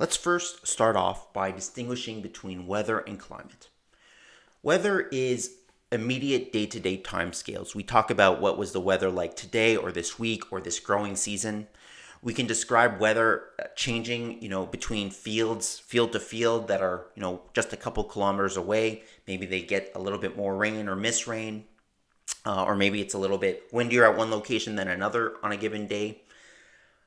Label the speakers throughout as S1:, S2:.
S1: Let's first start off by distinguishing between weather and climate. Weather is immediate day-to-day timescales. We talk about what was the weather like today or this week or this growing season. We can describe weather changing, between fields, field to field that are, just a couple kilometers away. Maybe they get a little bit more rain or miss rain, or maybe it's a little bit windier at one location than another on a given day.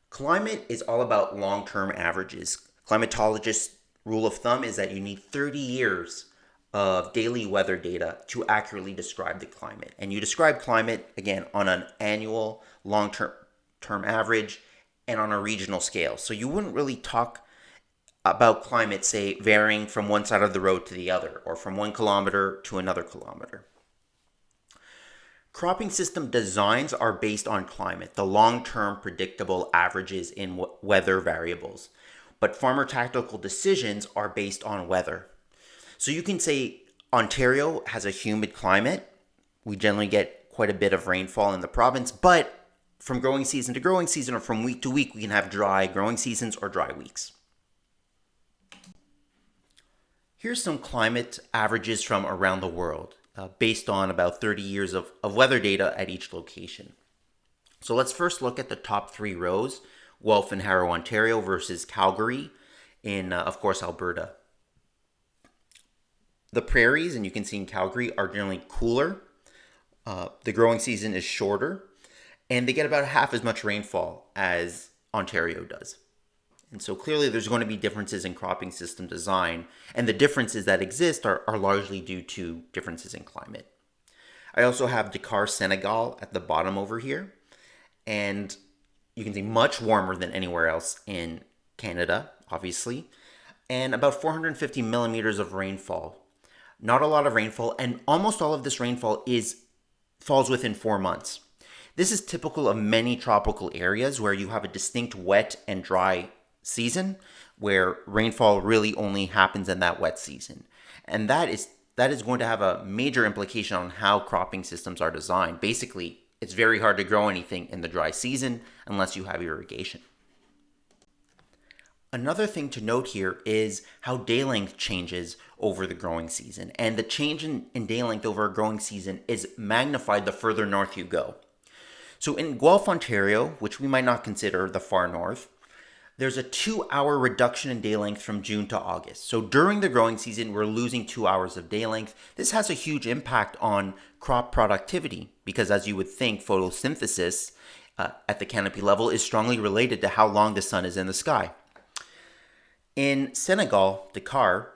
S1: Climate is all about long-term averages. Climatologists' rule of thumb is that you need 30 years of daily weather data to accurately describe the climate. And you describe climate, again, on an annual, long-term average and on a regional scale. So you wouldn't really talk about climate, say, varying from one side of the road to the other or from 1 kilometer to another kilometer. Cropping system designs are based on climate, the long-term predictable averages in weather variables. But farmer tactical decisions are based on weather. So you can say Ontario has a humid climate. We generally get quite a bit of rainfall in the province, but from growing season to growing season or from week to week, we can have dry growing seasons or dry weeks. Here's some climate averages from around the world, based on about 30 years of weather data at each location. So let's first look at the top 3 rows, Guelph and Harrow, Ontario versus Calgary in, of course, Alberta. The prairies, and you can see in Calgary, are generally cooler. The growing season is shorter, and they get about half as much rainfall as Ontario does. And so clearly there's going to be differences in cropping system design, and the differences that exist are largely due to differences in climate. I also have Dakar, Senegal at the bottom over here, and you can see much warmer than anywhere else in Canada, obviously, and about 450 millimeters of rainfall. Not a lot of rainfall, and almost all of this rainfall falls within 4 months. This is typical of many tropical areas where you have a distinct wet and dry season, where rainfall really only happens in that wet season. And that is going to have a major implication on how cropping systems are designed. Basically, it's very hard to grow anything in the dry season unless you have irrigation. Another thing to note here is how day length changes over the growing season. And the change in day length over a growing season is magnified the further north you go. So in Guelph, Ontario, which we might not consider the far north, there's a 2-hour reduction in day length from June to August. So during the growing season, we're losing 2 hours of day length. This has a huge impact on crop productivity because, as you would think, photosynthesis at the canopy level is strongly related to how long the sun is in the sky. In Senegal, Dakar,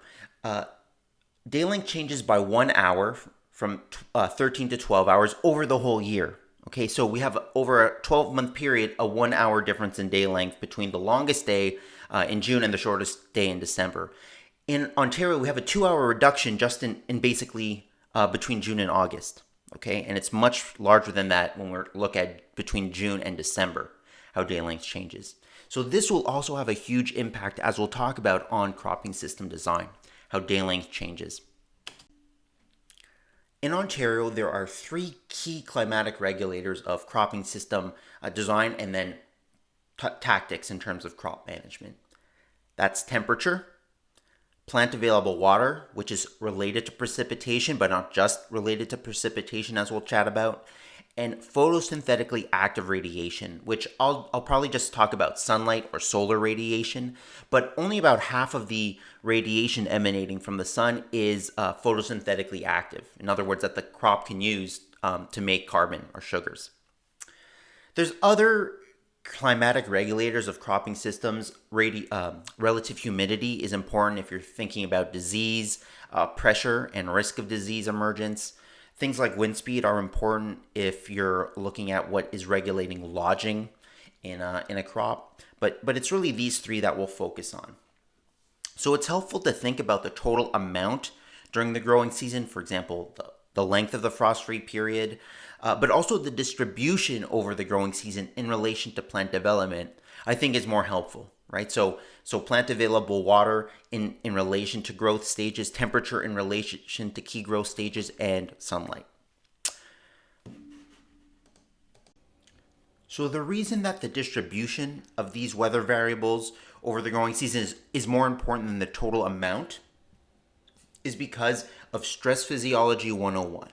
S1: day length changes by 1 hour from 13 to 12 hours over the whole year. Okay, so we have over a 12-month period, a 1 hour difference in day length between the longest day in June and the shortest day in December. In Ontario, we have a 2-hour reduction just in basically between June and August. Okay, and it's much larger than that when we look at between June and December, how day length changes. So this will also have a huge impact, as we'll talk about, on cropping system design, how day length changes. In Ontario, there are 3 key climatic regulators of cropping system design and then tactics in terms of crop management. That's temperature, plant available water, which is related to precipitation, but not just related to precipitation, as we'll chat about, and photosynthetically active radiation, which I'll probably just talk about sunlight or solar radiation, but only about half of the radiation emanating from the sun is photosynthetically active. In other words, that the crop can use to make carbon or sugars. There's other climatic regulators of cropping systems. Relative humidity is important if you're thinking about disease, pressure, and risk of disease emergence. Things like wind speed are important if you're looking at what is regulating lodging in a crop. But it's really these 3 that we'll focus on. So it's helpful to think about the total amount during the growing season, for example, the length of the frost-free period, but also the distribution over the growing season in relation to plant development, I think is more helpful, right? So plant available water in relation to growth stages, temperature in relation to key growth stages, and sunlight. So the reason that the distribution of these weather variables over the growing season is more important than the total amount is because of stress physiology 101.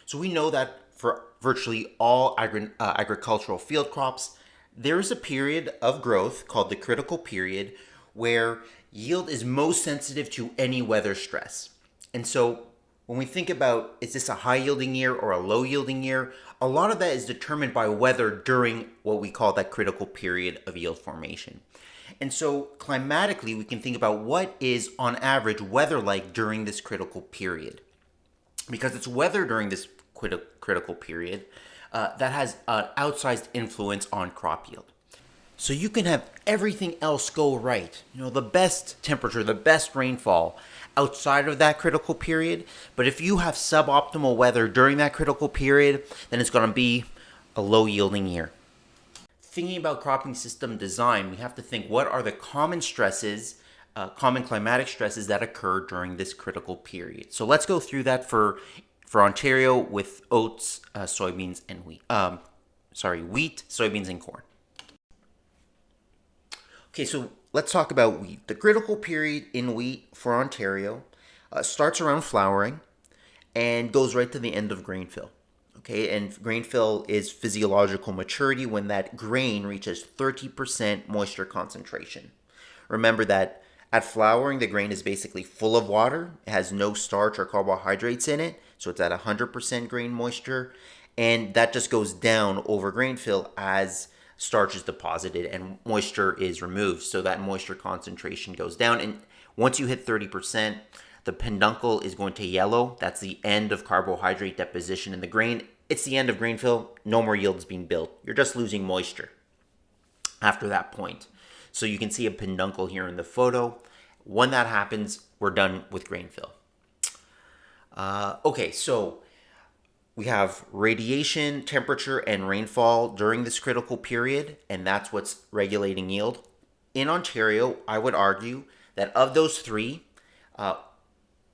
S1: So we know that for virtually all agricultural field crops, there is a period of growth called the critical period where yield is most sensitive to any weather stress. And so when we think about is this a high yielding year or a low yielding year, a lot of that is determined by weather during what we call that critical period of yield formation. And so climatically, we can think about what is on average weather like during this critical period. Because it's weather during this critical period that has an outsized influence on crop yield. So you can have everything else go right, the best temperature, the best rainfall outside of that critical period. But if you have suboptimal weather during that critical period, then it's going to be a low yielding year. Thinking about cropping system design, we have to think what are the common stresses, common climatic stresses that occur during this critical period. So let's go through that for Ontario with oats, soybeans, and wheat. Wheat, soybeans, and corn. Okay, so let's talk about wheat. The critical period in wheat for Ontario starts around flowering and goes right to the end of grain fill. Okay, and grain fill is physiological maturity when that grain reaches 30% moisture concentration. Remember that at flowering, the grain is basically full of water. It has no starch or carbohydrates in it, so it's at 100% grain moisture, and that just goes down over grain fill as starch is deposited and moisture is removed, so that moisture concentration goes down. And once you hit 30%, the peduncle is going to yellow. That's the end of carbohydrate deposition in the grain. It's the end of grain fill. No more yield is being built. You're just losing moisture after that point. So you can see a peduncle here in the photo. When that happens, we're done with grain fill. Okay, so we have radiation, temperature, and rainfall during this critical period, and that's what's regulating yield. In Ontario, I would argue that of those three,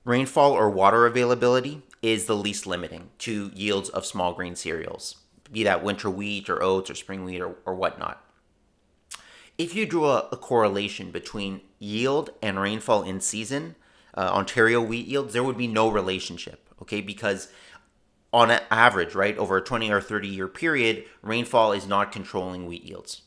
S1: rainfall or water availability is the least limiting to yields of small grain cereals, be that winter wheat or oats or spring wheat or whatnot. If you drew a correlation between yield and rainfall in season, Ontario wheat yields, there would be no relationship, okay? Because on an average, right, over a 20 or 30 year period, rainfall is not controlling wheat yields.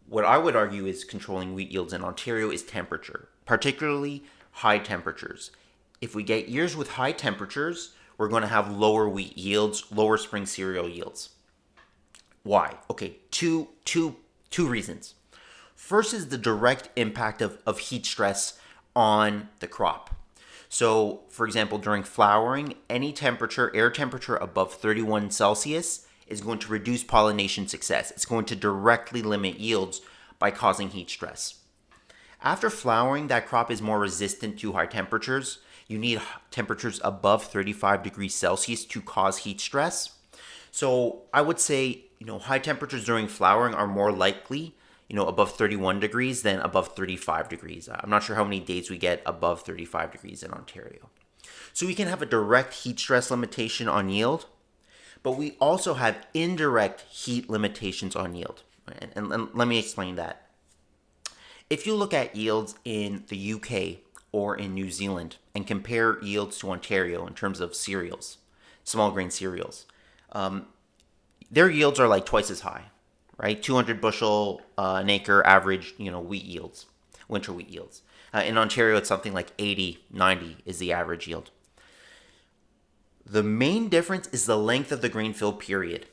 S1: What I would argue is controlling wheat yields in Ontario is temperature, particularly high temperatures. If we get years with high temperatures, we're going to have lower wheat yields, lower spring cereal yields. Why? Okay, two reasons. First is the direct impact of heat stress on the crop. So, for example, during flowering, any temperature, air temperature above 31 Celsius is going to reduce pollination success. It's going to directly limit yields by causing heat stress. After flowering, that crop is more resistant to high temperatures. You need temperatures above 35 degrees Celsius to cause heat stress. So I would say, high temperatures during flowering are more likely, above 31 degrees than above 35 degrees. I'm not sure how many days we get above 35 degrees in Ontario. So we can have a direct heat stress limitation on yield, but we also have indirect heat limitations on yield. And let me explain that. If you look at yields in the UK or in New Zealand and compare yields to Ontario in terms of cereals, small grain cereals, their yields are like twice as high, right? 200 bushel an acre average, wheat yields, winter wheat yields. In Ontario, it's something like 80, 90 is the average yield. The main difference is the length of the grain fill period,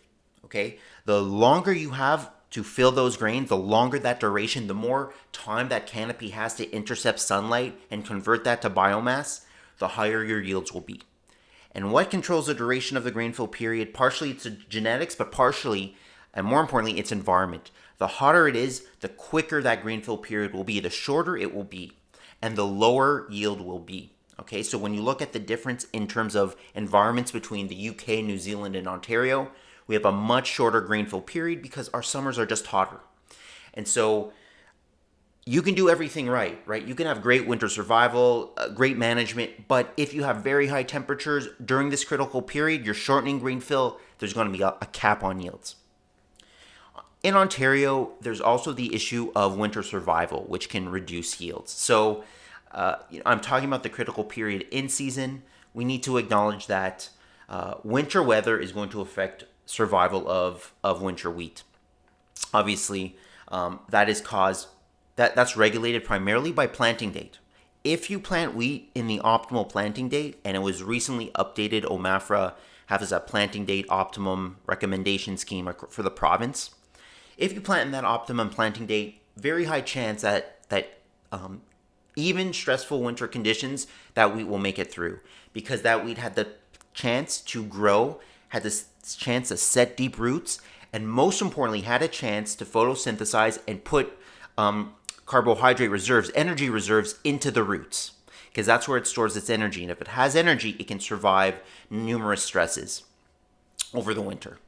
S1: okay? The longer you have to fill those grains, the longer that duration, the more time that canopy has to intercept sunlight and convert that to biomass, the higher your yields will be. And what controls the duration of the grain fill period? Partially it's genetics, but partially, and more importantly, it's environment. The hotter it is, the quicker that grain fill period will be, the shorter it will be, and the lower yield will be. Okay, so when you look at the difference in terms of environments between the UK, New Zealand, and Ontario, we have a much shorter grain fill period because our summers are just hotter. And so you can do everything right? You can have great winter survival, great management, but if you have very high temperatures during this critical period, you're shortening grain fill, there's going to be a cap on yields. In Ontario, there's also the issue of winter survival, which can reduce yields. So I'm talking about the critical period in season. We need to acknowledge that winter weather is going to affect survival of winter wheat. Obviously, that is caused that's regulated primarily by planting date. If you plant wheat in the optimal planting date, and it was recently updated, OMAFRA has a planting date optimum recommendation scheme for the province. If you plant in that optimum planting date, very high chance that even stressful winter conditions, that wheat will make it through, because that wheat had the chance to grow, had the chance to set deep roots, and most importantly, had a chance to photosynthesize and put carbohydrate reserves, energy reserves into the roots, because that's where it stores its energy. And if it has energy, it can survive numerous stresses over the winter.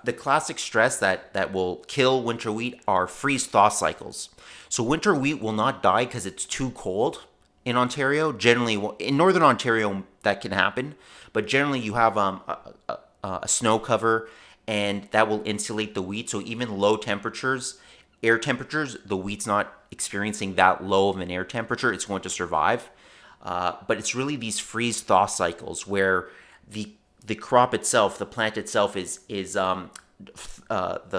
S1: The classic stress that will kill winter wheat are freeze-thaw cycles. So winter wheat will not die because it's too cold in Ontario. Generally, in northern Ontario, that can happen, but generally you have a snow cover, and that will insulate the wheat. So even low temperatures, air temperatures, the wheat's not experiencing that low of an air temperature. It's going to survive. But it's really these freeze-thaw cycles where the crop itself, the plant itself, the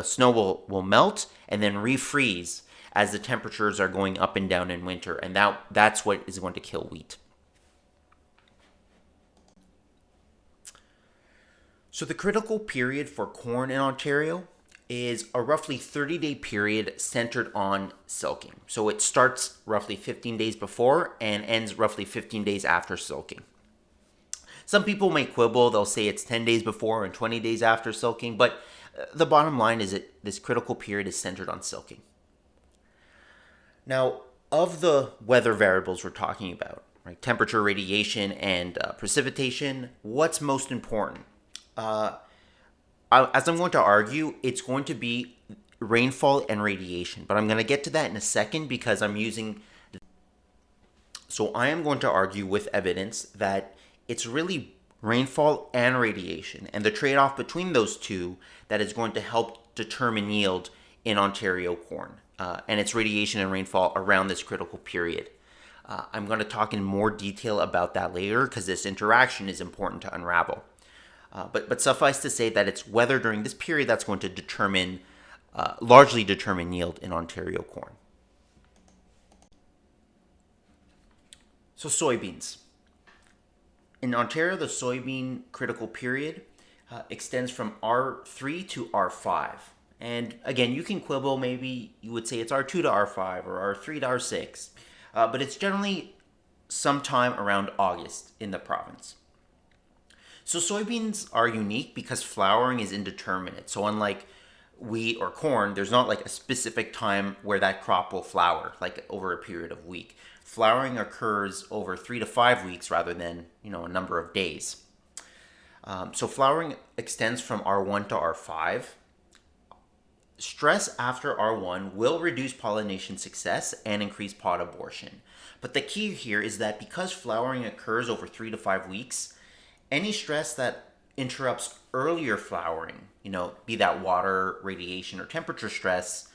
S1: snow will melt and then refreeze as the temperatures are going up and down in winter, and that's what is going to kill wheat. So the critical period for corn in Ontario is a roughly 30-day period centered on silking. So it starts roughly 15 days before and ends roughly 15 days after silking. Some people may quibble, they'll say it's 10 days before and 20 days after silking, but the bottom line is that this critical period is centered on silking. Now, of the weather variables we're talking about, right, temperature, radiation, and precipitation, what's most important? As I'm going to argue, it's going to be rainfall and radiation, but I'm going to get to that in a second because So I am going to argue with evidence that it's really rainfall and radiation, and the trade-off between those two that is going to help determine yield in Ontario corn. And it's radiation and rainfall around this critical period. I'm going to talk in more detail about that later because this interaction is important to unravel. But suffice to say that it's weather during this period that's going to largely determine yield in Ontario corn. So soybeans. In Ontario, the soybean critical period extends from R3 to R5. And again, you can quibble, maybe you would say it's R2 to R5 or R3 to R6, but it's generally sometime around August in the province. So soybeans are unique because flowering is indeterminate. So unlike wheat or corn, there's not like a specific time where that crop will flower, like over a period of week. Flowering occurs over 3 to 5 weeks rather than, a number of days. So flowering extends from R1 to R5. Stress after R1 will reduce pollination success and increase pod abortion. But the key here is that because flowering occurs over 3 to 5 weeks, any stress that interrupts earlier flowering, be that water, radiation, or temperature stress,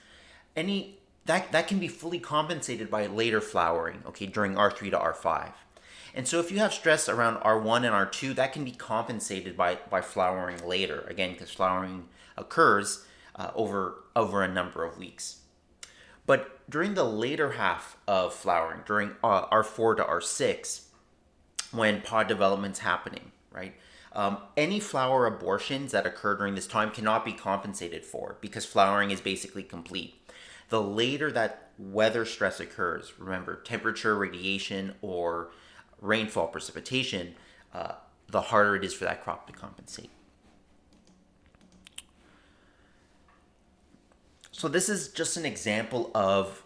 S1: that can be fully compensated by later flowering, during R3 to R5. And so if you have stress around R1 and R2, that can be compensated by flowering later, again, because flowering occurs over a number of weeks. But during the later half of flowering, during R4 to R6, when pod development's happening, right? Any flower abortions that occur during this time cannot be compensated for because flowering is basically complete. The later that weather stress occurs, remember, temperature, radiation, or rainfall, precipitation, the harder it is for that crop to compensate. So this is just an example of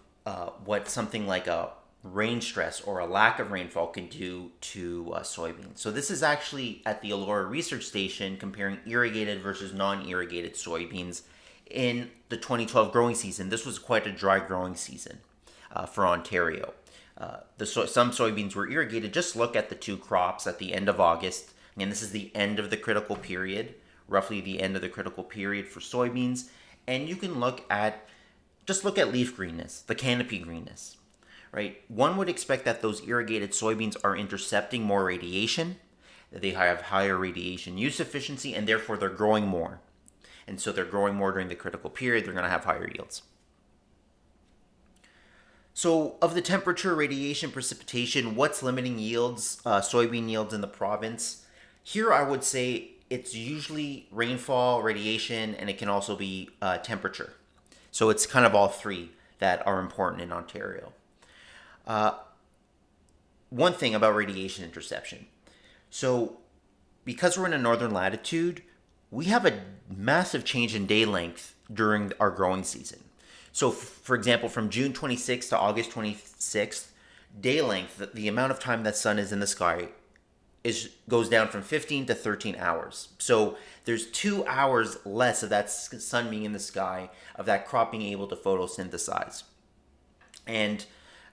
S1: what something like a rain stress or a lack of rainfall can do to soybeans. So this is actually at the Elora Research Station comparing irrigated versus non-irrigated soybeans in the 2012 growing season. This was quite a dry growing season for Ontario. Some soybeans were irrigated. Just look at the two crops at the end of August. Again, this is the end of the critical period, roughly the end of the critical period for soybeans. And you can just look at leaf greenness, the canopy greenness, right? One would expect that those irrigated soybeans are intercepting more radiation, that they have higher radiation use efficiency, and therefore they're growing more. And so they're growing more during the critical period, they're going to have higher yields. So, of the temperature, radiation, precipitation, what's limiting yields, soybean yields in the province? Here, I would say it's usually rainfall, radiation, and it can also be temperature. So, it's kind of all three that are important in Ontario. One thing about radiation interception. So, because we're in a northern latitude, we have a massive change in day length during our growing season. So, for example, from June 26th to August 26th, day length, the amount of time that sun is in the sky, goes down from 15 to 13 hours. So there's 2 hours less of that sun being in the sky, of that crop being able to photosynthesize. And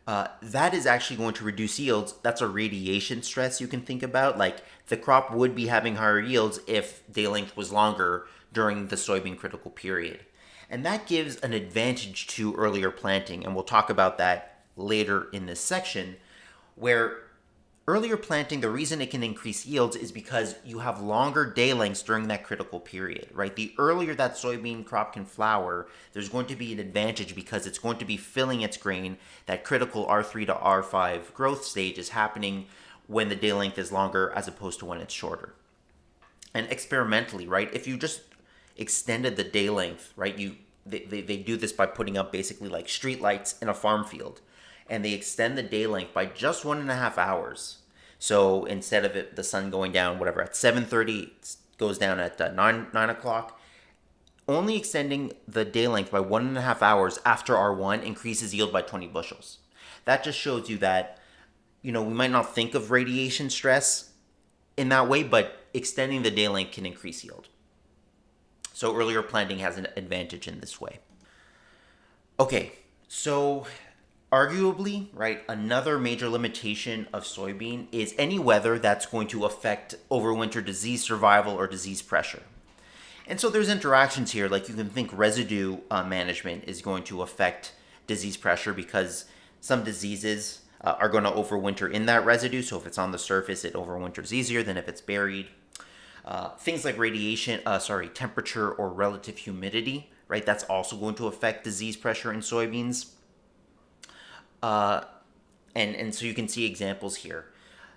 S1: that is actually going to reduce yields. That's a radiation stress you can think about. Like the crop would be having higher yields if day length was longer during the soybean critical period. And that gives an advantage to earlier planting. And we'll talk about that later in this section, where earlier planting, the reason it can increase yields is because you have longer day lengths during that critical period, right? The earlier that soybean crop can flower, there's going to be an advantage because it's going to be filling its grain. That critical R3 to R5 growth stage is happening when the day length is longer as opposed to when it's shorter. And experimentally, right, if you just extended the day length, right, they do this by putting up basically like street lights in a farm field, and they extend the day length by just 1.5 hours. So instead of the sun going down, whatever, at 7:30, it goes down at 9 o'clock. Only extending the day length by 1.5 hours after R1 increases yield by 20 bushels. That just shows you that, we might not think of radiation stress in that way, but extending the day length can increase yield. So earlier planting has an advantage in this way. Okay, so arguably, right, another major limitation of soybean is any weather that's going to affect overwinter disease survival or disease pressure. And so there's interactions here, like you can think residue management is going to affect disease pressure because some diseases are going to overwinter in that residue. So if it's on the surface, it overwinters easier than if it's buried. Things like temperature or relative humidity, right? That's also going to affect disease pressure in soybeans. And so you can see examples here.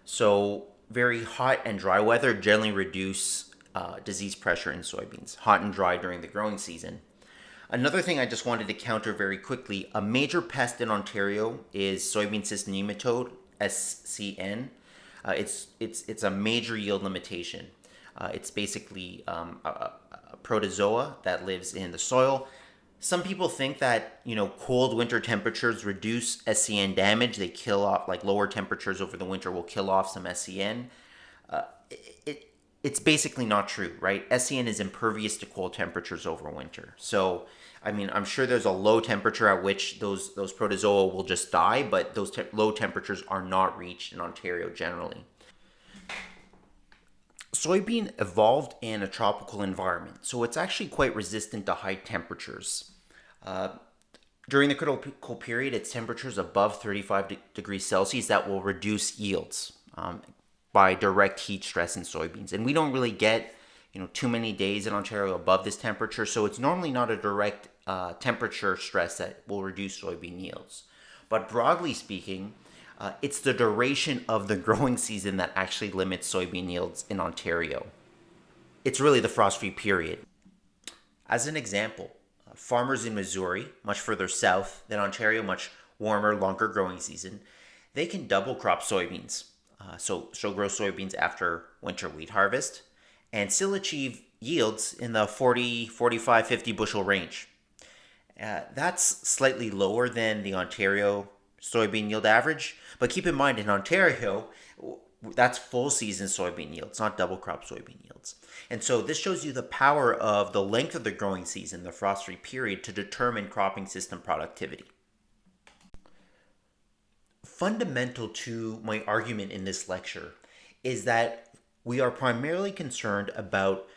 S1: So very hot and dry weather generally reduce disease pressure in soybeans, hot and dry during the growing season. Another thing I just wanted to counter very quickly, a major pest in Ontario is soybean cyst nematode, SCN. It's a major yield limitation. It's basically a protozoa that lives in the soil. Some people think that, cold winter temperatures reduce SCN damage. They kill off, like lower temperatures over the winter will kill off some SCN. It's basically not true, right? SCN is impervious to cold temperatures over winter. So, I'm sure there's a low temperature at which those protozoa will just die, but those low temperatures are not reached in Ontario generally. Soybean evolved in a tropical environment, so it's actually quite resistant to high temperatures. During the critical period, its temperatures above 35 degrees Celsius that will reduce yields by direct heat stress in soybeans. And we don't really get, too many days in Ontario above this temperature, so it's normally not a direct temperature stress that will reduce soybean yields. But broadly speaking, it's the duration of the growing season that actually limits soybean yields in Ontario. It's really the frost-free period. As an example, farmers in Missouri, much further south than Ontario, much warmer, longer growing season, they can double crop soybeans. So grow soybeans after winter wheat harvest and still achieve yields in the 40, 45, 50 bushel range. That's slightly lower than the Ontario soybean yield average, but keep in mind in Ontario, that's full season soybean yields, not double crop soybean yields. And so this shows you the power of the length of the growing season, the frost-free period, to determine cropping system productivity. Fundamental to my argument in this lecture is that we are primarily concerned about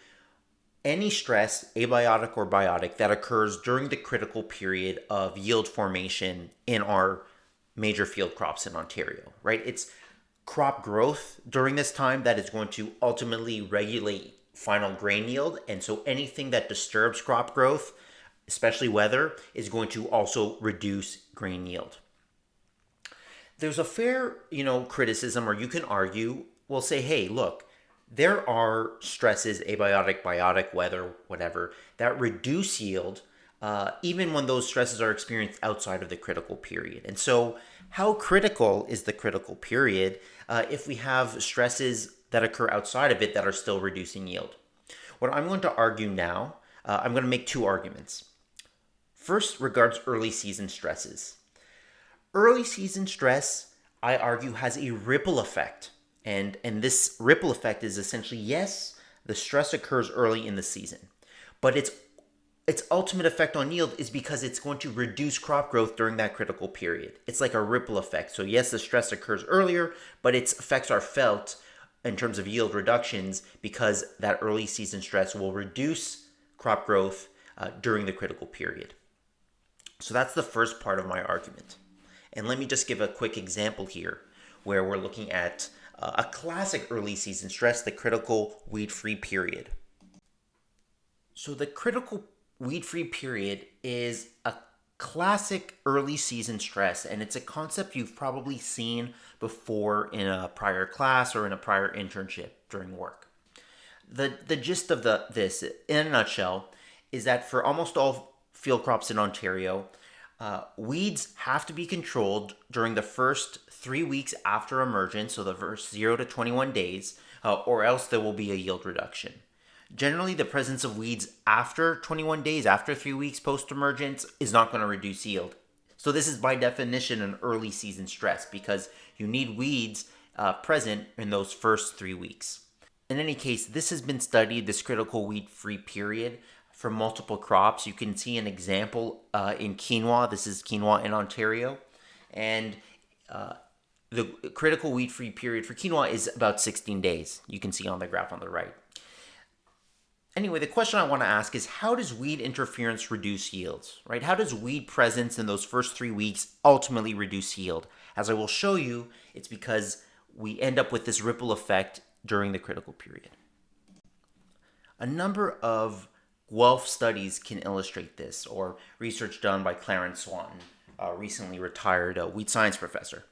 S1: any stress, abiotic or biotic, that occurs during the critical period of yield formation in our major field crops in Ontario, right? It's crop growth during this time that is going to ultimately regulate final grain yield. And so anything that disturbs crop growth, especially weather, is going to also reduce grain yield. There's a fair, criticism, or you can argue, we'll say, hey, look, there are stresses, abiotic, biotic, weather, whatever, that reduce yield even when those stresses are experienced outside of the critical period. And so how critical is the critical period if we have stresses that occur outside of it that are still reducing yield? What I'm going to argue now, I'm going to make two arguments. First regards early season stresses. Early season stress, I argue, has a ripple effect. And this ripple effect is essentially, yes, the stress occurs early in the season, but its ultimate effect on yield is because it's going to reduce crop growth during that critical period. It's like a ripple effect. So yes, the stress occurs earlier, but its effects are felt in terms of yield reductions because that early season stress will reduce crop growth during the critical period. So that's the first part of my argument. And let me just give a quick example here where we're looking at a classic early season stress, the critical weed-free period. So the critical weed-free period is a classic early season stress, and it's a concept you've probably seen before in a prior class or in a prior internship during work. The gist of this, in a nutshell, is that for almost all field crops in Ontario, weeds have to be controlled during the first 3 weeks after emergence, so the first 0 to 21 days, or else there will be a yield reduction. Generally, the presence of weeds after 21 days, after 3 weeks post-emergence, is not going to reduce yield. So this is by definition an early season stress because you need weeds present in those first 3 weeks. In any case, this has been studied, this critical weed-free period, for multiple crops. You can see an example in quinoa. This is quinoa in Ontario. And the critical weed-free period for quinoa is about 16 days. You can see on the graph on the right. Anyway, the question I want to ask is, how does weed interference reduce yields, right? How does weed presence in those first 3 weeks ultimately reduce yield? As I will show you, it's because we end up with this ripple effect during the critical period. A number of Guelph studies can illustrate this, or research done by Clarence Swanton, a recently retired wheat science professor.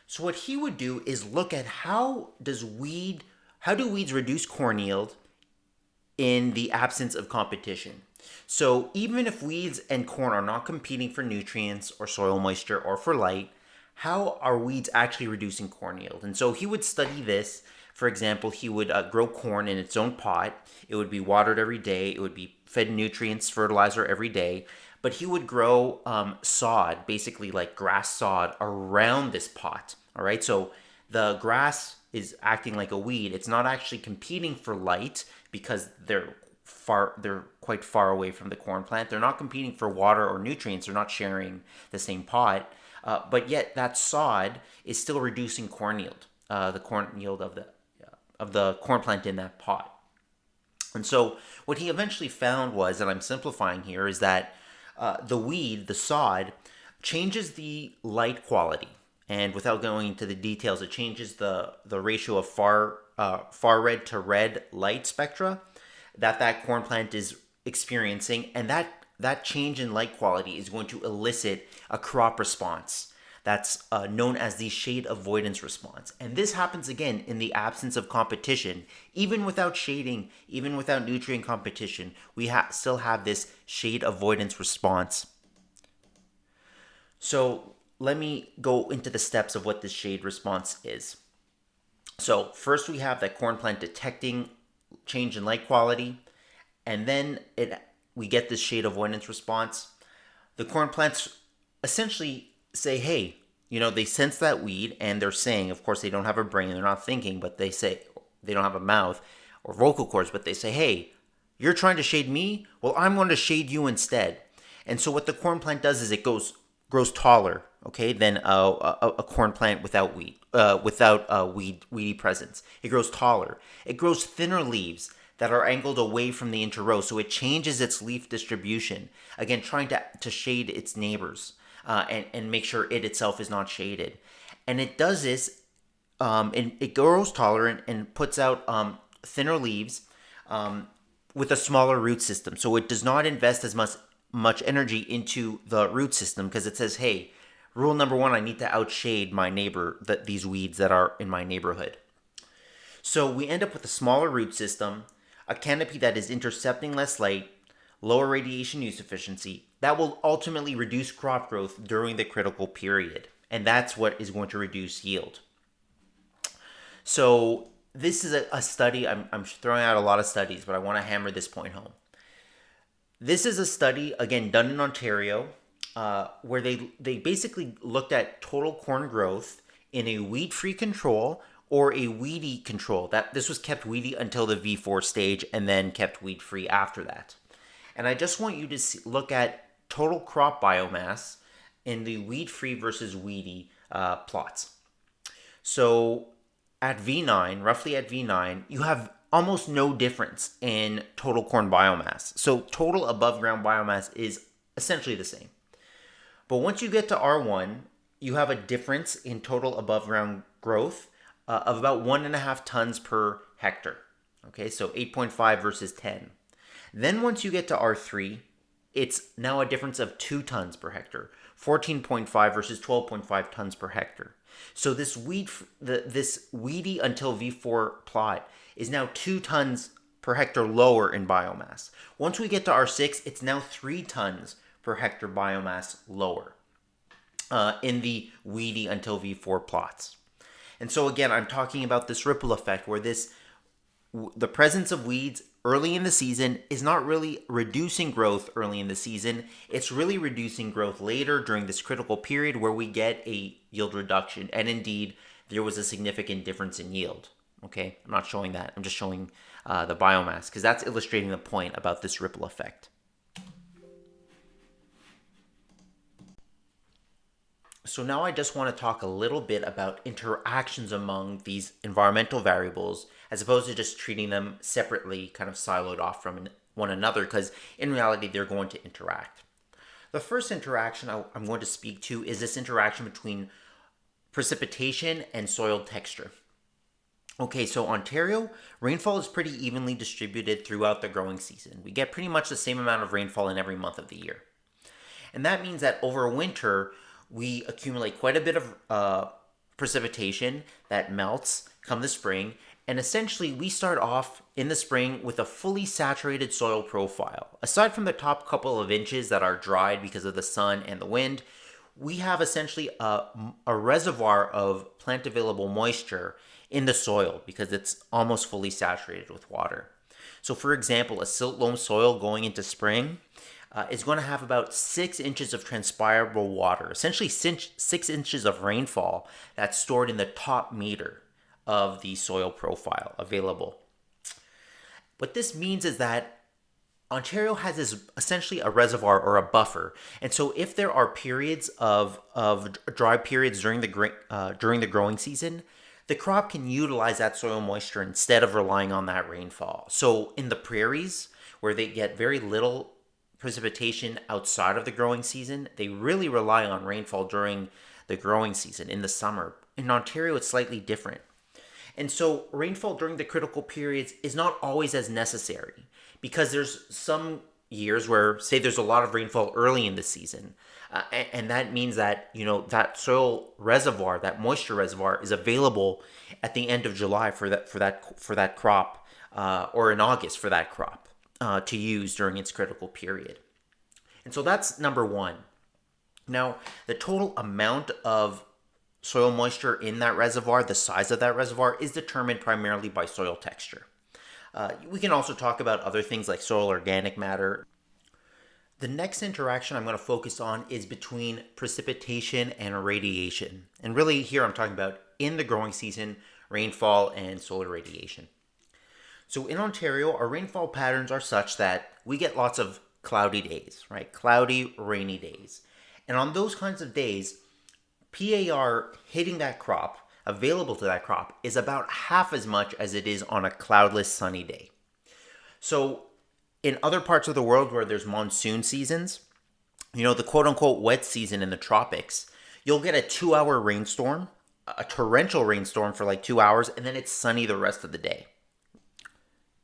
S1: So what he would do is look at how do weeds reduce corn yield in the absence of competition. So even if weeds and corn are not competing for nutrients or soil moisture or for light, how are weeds actually reducing corn yield? And so he would study this. For example, he would grow corn in its own pot. It would be watered every day. It would be fed nutrients, fertilizer every day. But he would grow sod, basically like grass sod, around this pot. All right, so the grass is acting like a weed. It's not actually competing for light because they're quite far away from the corn plant. They're not competing for water or nutrients. They're not sharing the same pot. But yet that sod is still reducing corn yield, the corn yield of the corn plant in that pot. And so what he eventually found was, and I'm simplifying here, is that the weed, the sod, changes the light quality. And without going into the details, it changes the ratio of far red to red light spectra that corn plant is experiencing. And that change in light quality is going to elicit a crop response that's known as the shade avoidance response. And this happens again in the absence of competition. Even without shading, even without nutrient competition, we still have this shade avoidance response. So let me go into the steps of what this shade response is. So first we have that corn plant detecting change in light quality, and then we get this shade avoidance response. The corn plants essentially say, hey, they sense that weed, and they're saying, of course, they don't have a brain, they're not thinking, but they say, they don't have a mouth or vocal cords, but they say, hey, you're trying to shade me? Well, I'm going to shade you instead. And so what the corn plant does is it grows taller, okay, than a corn plant without weedy presence. It grows taller. It grows thinner leaves. that are angled away from the interrow. So it changes its leaf distribution, again, trying to shade its neighbors and make sure it itself is not shaded. And it does this, and it grows tolerant and puts out thinner leaves with a smaller root system. So it does not invest as much energy into the root system because it says, hey, rule number one, I need to outshade my neighbor, these weeds that are in my neighborhood. So we end up with a smaller root system, a canopy that is intercepting less light, lower radiation use efficiency. That will ultimately reduce crop growth during the critical period. And that's what is going to reduce yield. So this is a study, I'm throwing out a lot of studies, but I want to hammer this point home. This is a study, again, done in Ontario, where they basically looked at total corn growth in a weed-free control or a weedy control. This was kept weedy until the V4 stage and then kept weed-free after that. And I just want you to look at total crop biomass in the weed-free versus weedy plots. So at V9, roughly at V9, you have almost no difference in total corn biomass. So total above ground biomass is essentially the same. But once you get to R1, you have a difference in total above ground growth of about 1.5 tons per hectare. Okay, so 8.5 versus 10. Then once you get to R3, it's now a difference of 2 tons per hectare, 14.5 versus 12.5 tons per hectare. So this weedy until V4 plot is now 2 tons per hectare lower in biomass. Once we get to R6, it's now 3 tons per hectare biomass lower in the weedy until V4 plots. And so again, I'm talking about this ripple effect where the presence of weeds early in the season is not really reducing growth early in the season. It's really reducing growth later during this critical period where we get a yield reduction. And indeed, there was a significant difference in yield. Okay, I'm not showing that. I'm just showing the biomass because that's illustrating the point about this ripple effect. So now I just want to talk a little bit about interactions among these environmental variables as opposed to just treating them separately, kind of siloed off from one another, because in reality they're going to interact. The first interaction I'm going to speak to is this interaction between precipitation and soil texture. Okay, so Ontario, rainfall is pretty evenly distributed throughout the growing season. We get pretty much the same amount of rainfall in every month of the year. And that means that over winter, we accumulate quite a bit of precipitation that melts come the spring. And essentially, we start off in the spring with a fully saturated soil profile. Aside from the top couple of inches that are dried because of the sun and the wind, we have essentially a reservoir of plant available moisture in the soil because it's almost fully saturated with water. So for example, a silt loam soil going into spring is going to have about 6 inches of transpirable water, essentially 6 inches of rainfall that's stored in the top meter of the soil profile available. What this means is that Ontario has this essentially a reservoir or a buffer, and so if there are periods of dry periods during the growing season, the crop can utilize that soil moisture instead of relying on that rainfall. So in the prairies, where they get very little precipitation outside of the growing season, they really rely on rainfall during the growing season in the summer. In Ontario, it's slightly different. And so rainfall during the critical periods is not always as necessary because there's some years where, say, there's a lot of rainfall early in the season. And that means that, that soil reservoir, that moisture reservoir is available at the end of July for that crop, or in August for that crop to use during its critical period. And so that's number one. Now, the total amount of soil moisture in that reservoir, the size of that reservoir, is determined primarily by soil texture. We can also talk about other things like soil organic matter. The next interaction I'm going to focus on is between precipitation and irradiation. And really here I'm talking about in the growing season, rainfall and solar radiation. So in Ontario, our rainfall patterns are such that we get lots of cloudy days, right? Cloudy, rainy days. And on those kinds of days, PAR hitting that crop, available to that crop, is about half as much as it is on a cloudless sunny day. So in other parts of the world where there's monsoon seasons, the quote unquote wet season in the tropics, you'll get a 2 hour rainstorm, a torrential rainstorm for like 2 hours, and then it's sunny the rest of the day.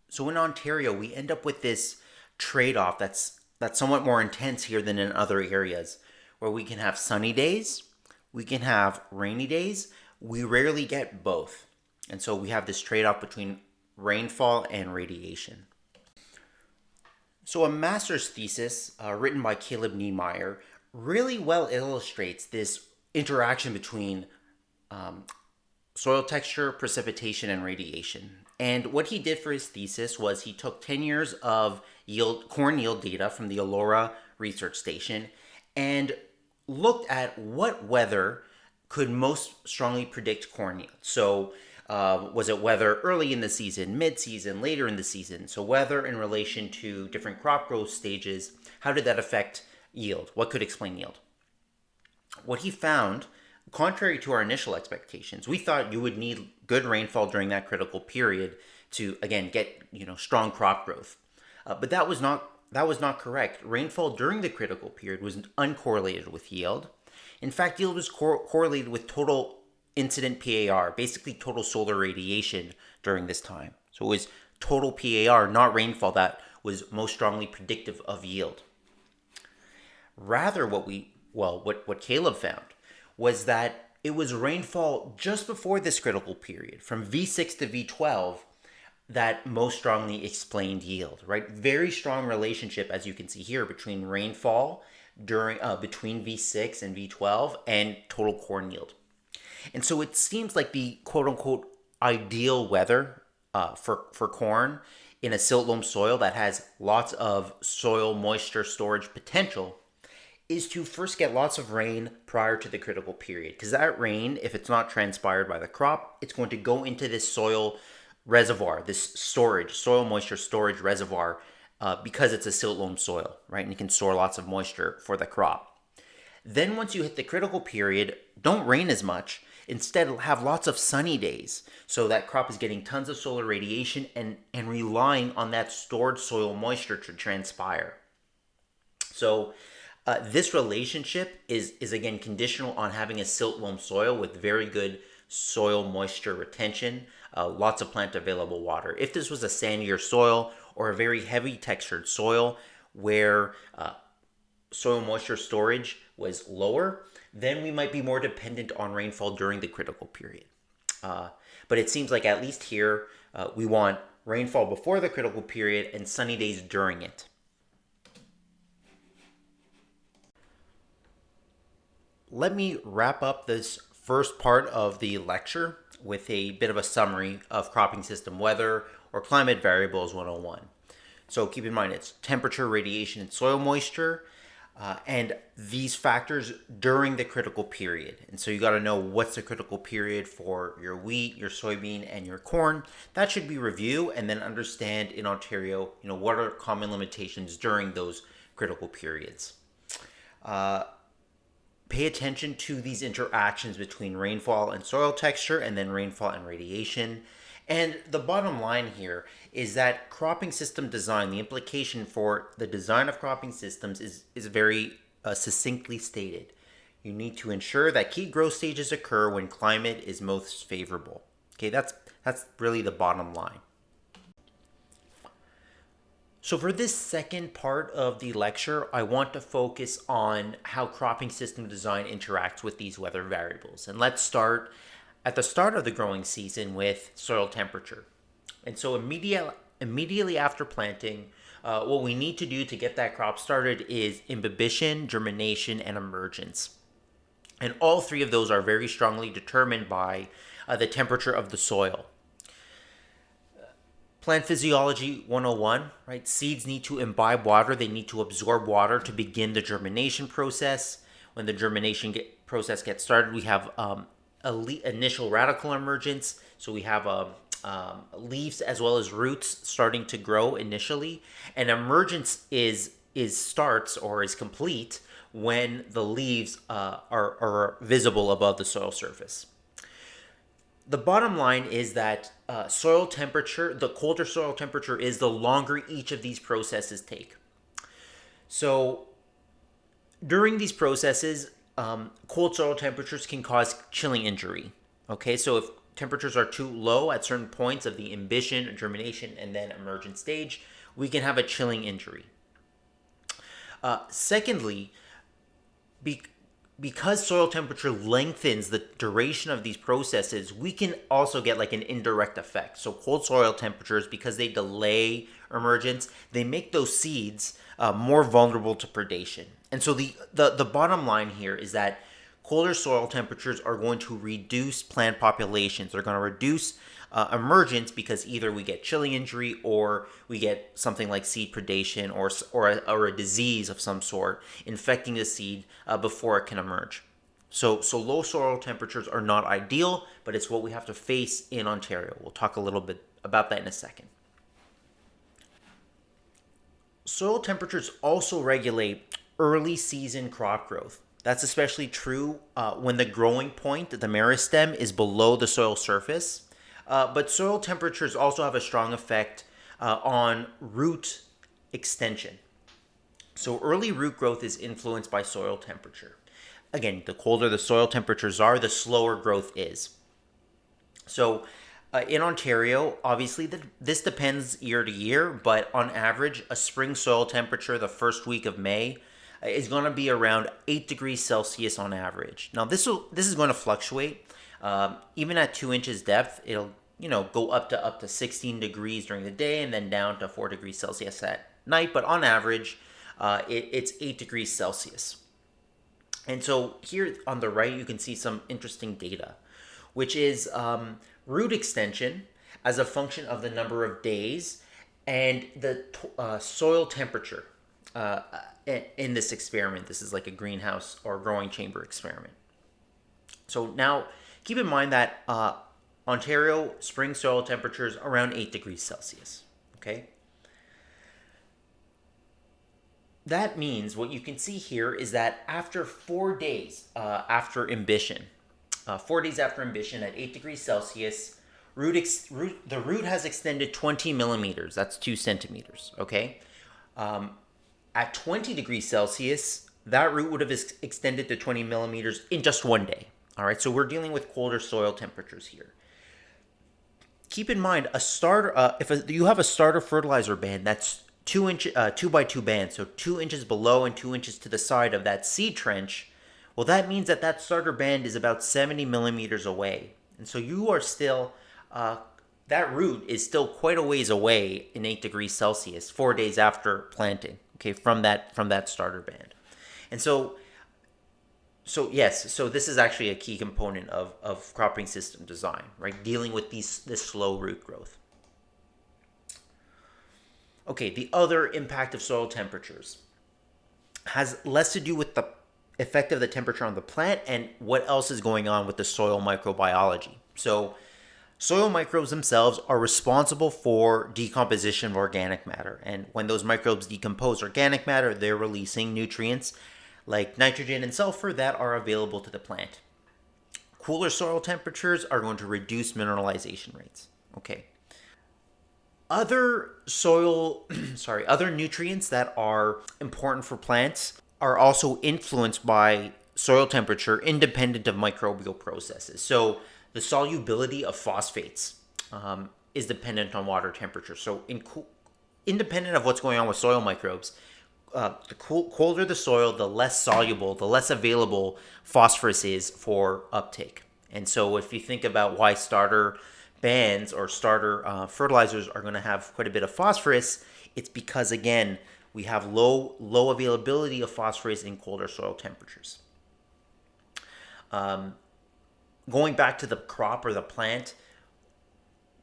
S1: So in Ontario, we end up with this trade off that's somewhat more intense here than in other areas, where we can have sunny days, we can have rainy days. We rarely get both. And so we have this trade off between rainfall and radiation. So a master's thesis written by Caleb Niemeyer really well illustrates this interaction between soil texture, precipitation, and radiation. And what he did for his thesis was he took 10 years of corn yield data from the Elora research station and looked at what weather could most strongly predict corn yield. So was it weather early in the season, mid-season, later in the season? So weather in relation to different crop growth stages, how did that affect yield? What could explain yield? What he found, contrary to our initial expectations, we thought you would need good rainfall during that critical period to, again, get strong crop growth. But that was not correct. Rainfall during the critical period was uncorrelated with yield. In fact, yield was correlated with total incident PAR, basically total solar radiation during this time. So it was total PAR, not rainfall, that was most strongly predictive of yield. Rather, what Caleb found was that it was rainfall just before this critical period, from V6 to V12, that most strongly explained yield, right? Very strong relationship, as you can see here, between rainfall between V6 and V12 and total corn yield. And so it seems like the quote-unquote ideal weather for corn in a silt loam soil that has lots of soil moisture storage potential is to first get lots of rain prior to the critical period. Because that rain, if it's not transpired by the crop, it's going to go into this soil reservoir, this soil moisture storage reservoir, because it's a silt loam soil, right? And you can store lots of moisture for the crop. Then once you hit the critical period, don't rain as much. Instead, have lots of sunny days. So that crop is getting tons of solar radiation and relying on that stored soil moisture to transpire. So this relationship is again conditional on having a silt loam soil with very good soil moisture retention, lots of plant available water. If this was a sandier soil or a very heavy textured soil where soil moisture storage was lower, then we might be more dependent on rainfall during the critical period. But it seems like at least here, we want rainfall before the critical period and sunny days during it. Let me wrap up this first part of the lecture with a bit of a summary of cropping system weather, or climate variables 101. So keep in mind, it's temperature, radiation, and soil moisture, and these factors during the critical period. And so you got to know what's the critical period for your wheat, your soybean, and your corn. That should be review, and then understand in Ontario, what are common limitations during those critical periods. Pay attention to these interactions between rainfall and soil texture, and then rainfall and radiation. And the bottom line here is that cropping system design, the implication for the design of cropping systems is very succinctly stated. You need to ensure that key growth stages occur when climate is most favorable. Okay, that's really the bottom line. So for this second part of the lecture, I want to focus on how cropping system design interacts with these weather variables. And let's start at the start of the growing season with soil temperature. And so immediately after planting, what we need to do to get that crop started is imbibition, germination, and emergence. And all three of those are very strongly determined by the temperature of the soil. Plant Physiology 101, right? Seeds need to imbibe water. They need to absorb water to begin the germination process. When the germination process gets started, we have initial radical emergence. So we have leaves as well as roots starting to grow initially. And emergence starts or is complete when the leaves are visible above the soil surface. the bottom line is that soil temperature, the colder soil temperature is, the longer each of these processes take. So during these processes, cold soil temperatures can cause chilling injury. Okay, so if temperatures are too low at certain points of the imbition, germination, and then emergent stage, we can have a chilling injury. Secondly, because soil temperature lengthens the duration of these processes, we can also get like an indirect effect. So cold soil temperatures, because they delay emergence, they make those seeds more vulnerable to predation. And so the bottom line here is that colder soil temperatures are going to reduce plant populations. They're going to reduce emergence, because either we get chilling injury or we get something like seed predation or a disease of some sort infecting the seed before it can emerge. So low soil temperatures are not ideal, but it's what we have to face in Ontario. We'll talk a little bit about that in a second. Soil temperatures also regulate early season crop growth. That's especially true when the growing point, the meristem, is below the soil surface. But soil temperatures also have a strong effect on root extension. So early root growth is influenced by soil temperature. Again, the colder the soil temperatures are, the slower growth is. So in Ontario, obviously this depends year to year, but on average, a spring soil temperature the first week of May is going to be around 8 degrees Celsius on average. Now this is going to fluctuate. Even at 2 inches depth, it'll go up to 16 degrees during the day and then down to 4 degrees Celsius at night. But on average, it's 8 degrees Celsius. And so here on the right, you can see some interesting data, which is root extension as a function of the number of days and the soil temperature in this experiment. This is like a greenhouse or growing chamber experiment. So now keep in mind that Ontario spring soil temperatures around 8 degrees Celsius. Okay. That means what you can see here is that after 4 days after imbition, 4 days after imbition at 8 degrees Celsius, the root has extended 20 millimeters. That's 2 centimeters. Okay. At 20 degrees Celsius, that root would have extended to 20 millimeters in just 1 day. All right. So we're dealing with colder soil temperatures here. Keep in mind, if you have a starter fertilizer band that's 2 by 2 bands, so 2 inches below and 2 inches to the side of that seed trench, well, that means that starter band is about 70 millimeters away. And so you are still, that root is still quite a ways away in 8 degrees Celsius, 4 days after planting, okay, from that starter band. And so this is actually a key component of cropping system design, right? Dealing with this slow root growth. Okay, the other impact of soil temperatures has less to do with the effect of the temperature on the plant and what else is going on with the soil microbiology. So soil microbes themselves are responsible for decomposition of organic matter. And when those microbes decompose organic matter, they're releasing nutrients like nitrogen and sulfur that are available to the plant. Cooler soil temperatures are going to reduce mineralization rates. Okay. Other nutrients that are important for plants are also influenced by soil temperature independent of microbial processes. So the solubility of phosphates is dependent on water temperature. So independent of what's going on with soil microbes, the colder the soil, the less soluble, the less available phosphorus is for uptake. And so if you think about why starter bands or starter fertilizers are going to have quite a bit of phosphorus, it's because, again, we have low availability of phosphorus in colder soil temperatures. Going back to the crop or the plant,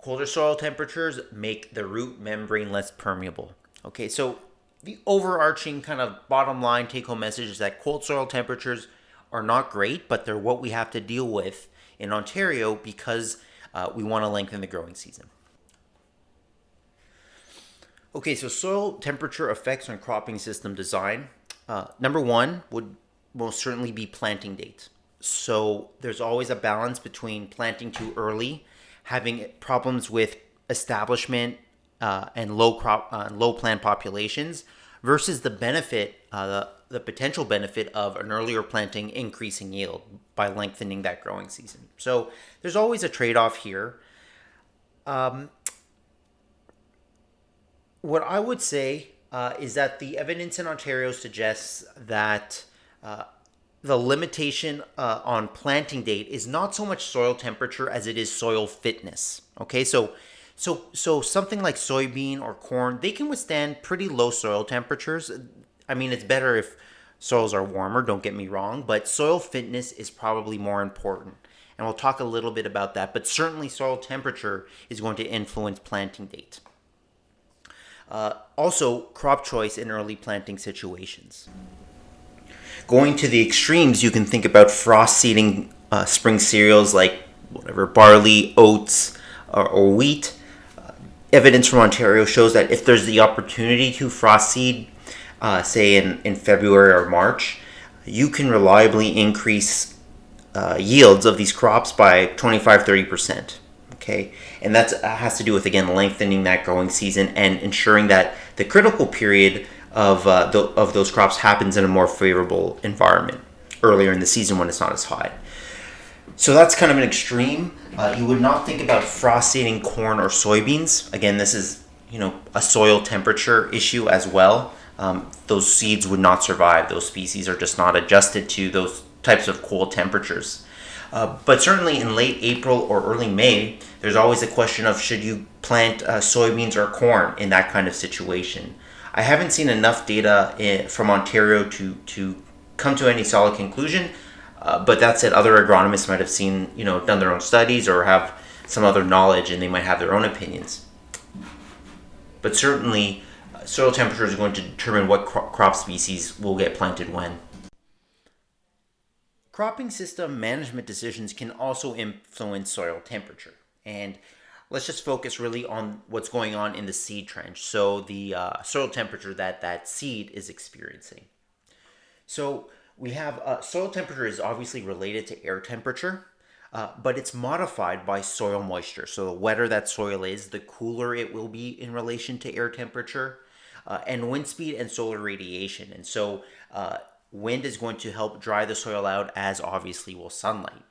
S1: colder soil temperatures make the root membrane less permeable. Okay, so the overarching kind of bottom line take-home message is that cold soil temperatures are not great, but they're what we have to deal with in Ontario because we want to lengthen the growing season. Okay, so soil temperature effects on cropping system design. Number one would most certainly be planting date. So there's always a balance between planting too early, having problems with establishment and low plant populations, versus the benefit, the potential benefit of an earlier planting increasing yield by lengthening that growing season. So there's always a trade-off here. What I would say is that the evidence in Ontario suggests that the limitation on planting date is not so much soil temperature as it is soil fitness. Okay, so something like soybean or corn, they can withstand pretty low soil temperatures. I mean, it's better if soils are warmer, don't get me wrong, but soil fitness is probably more important. And we'll talk a little bit about that, but certainly soil temperature is going to influence planting date. Also, crop choice in early planting situations. Going to the extremes, you can think about frost seeding spring cereals like whatever barley, oats, or wheat. Evidence from Ontario shows that if there's the opportunity to frost seed, say in February or March, you can reliably increase yields of these crops by 25-30%. Okay, and that has to do with, again, lengthening that growing season and ensuring that the critical period of those crops happens in a more favorable environment earlier in the season when it's not as hot. So that's kind of an extreme. You would not think about frost seeding corn or soybeans. Again, this is a soil temperature issue as well. Those seeds would not survive. Those species are just not adjusted to those types of cold temperatures. But certainly in late April or early May, there's always a question of should you plant soybeans or corn in that kind of situation. I haven't seen enough data from Ontario to come to any solid conclusion. But that said, other agronomists might have done their own studies or have some other knowledge, and they might have their own opinions. But certainly, soil temperature is going to determine what crop species will get planted when. Cropping system management decisions can also influence soil temperature. And let's just focus really on what's going on in the seed trench. So the soil temperature that seed is experiencing. So we have soil temperature is obviously related to air temperature, but it's modified by soil moisture. So the wetter that soil is, the cooler it will be in relation to air temperature, and wind speed and solar radiation. And so wind is going to help dry the soil out, as obviously will sunlight.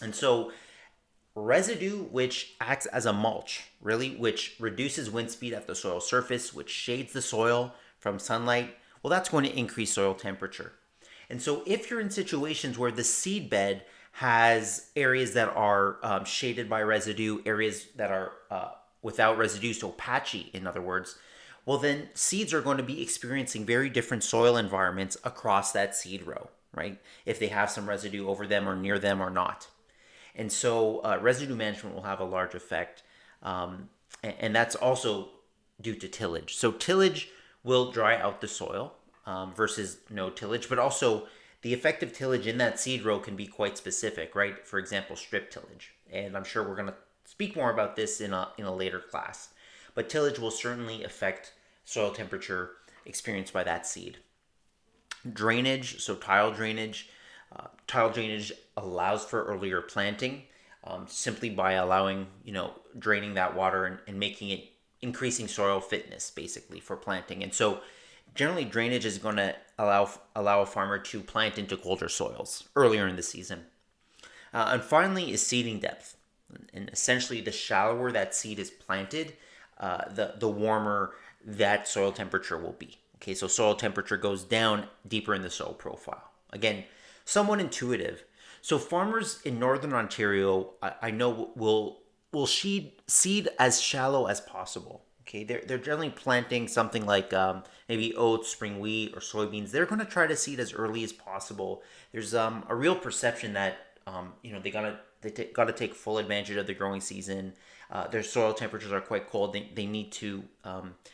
S1: And so residue, which acts as a mulch, really, which reduces wind speed at the soil surface, which shades the soil from sunlight, well, that's going to increase soil temperature. And so if you're in situations where the seed bed has areas that are shaded by residue, areas that are without residue, so patchy, in other words, well, then seeds are going to be experiencing very different soil environments across that seed row, right? If they have some residue over them or near them or not. And so residue management will have a large effect. And that's also due to tillage. So tillage will dry out the soil versus no tillage, but also the effect of tillage in that seed row can be quite specific, right? For example, strip tillage. And I'm sure we're going to speak more about this in a later class. But tillage will certainly affect soil temperature experienced by that seed. Drainage, so tile drainage. Tile drainage allows for earlier planting simply by allowing, draining that water and making it, increasing soil fitness basically for planting. And so generally drainage is going to allow a farmer to plant into colder soils earlier in the season. And finally is seeding depth. And essentially the shallower that seed is planted, the warmer that soil temperature will be. Okay, so soil temperature goes down deeper in the soil profile. Again, somewhat intuitive. So farmers in northern Ontario, I know, will seed as shallow as possible. Okay, they're generally planting something like maybe oats, spring wheat, or soybeans. They're going to try to seed as early as possible. There's a real perception that they gotta take full advantage of the growing season. Their soil temperatures are quite cold. They need to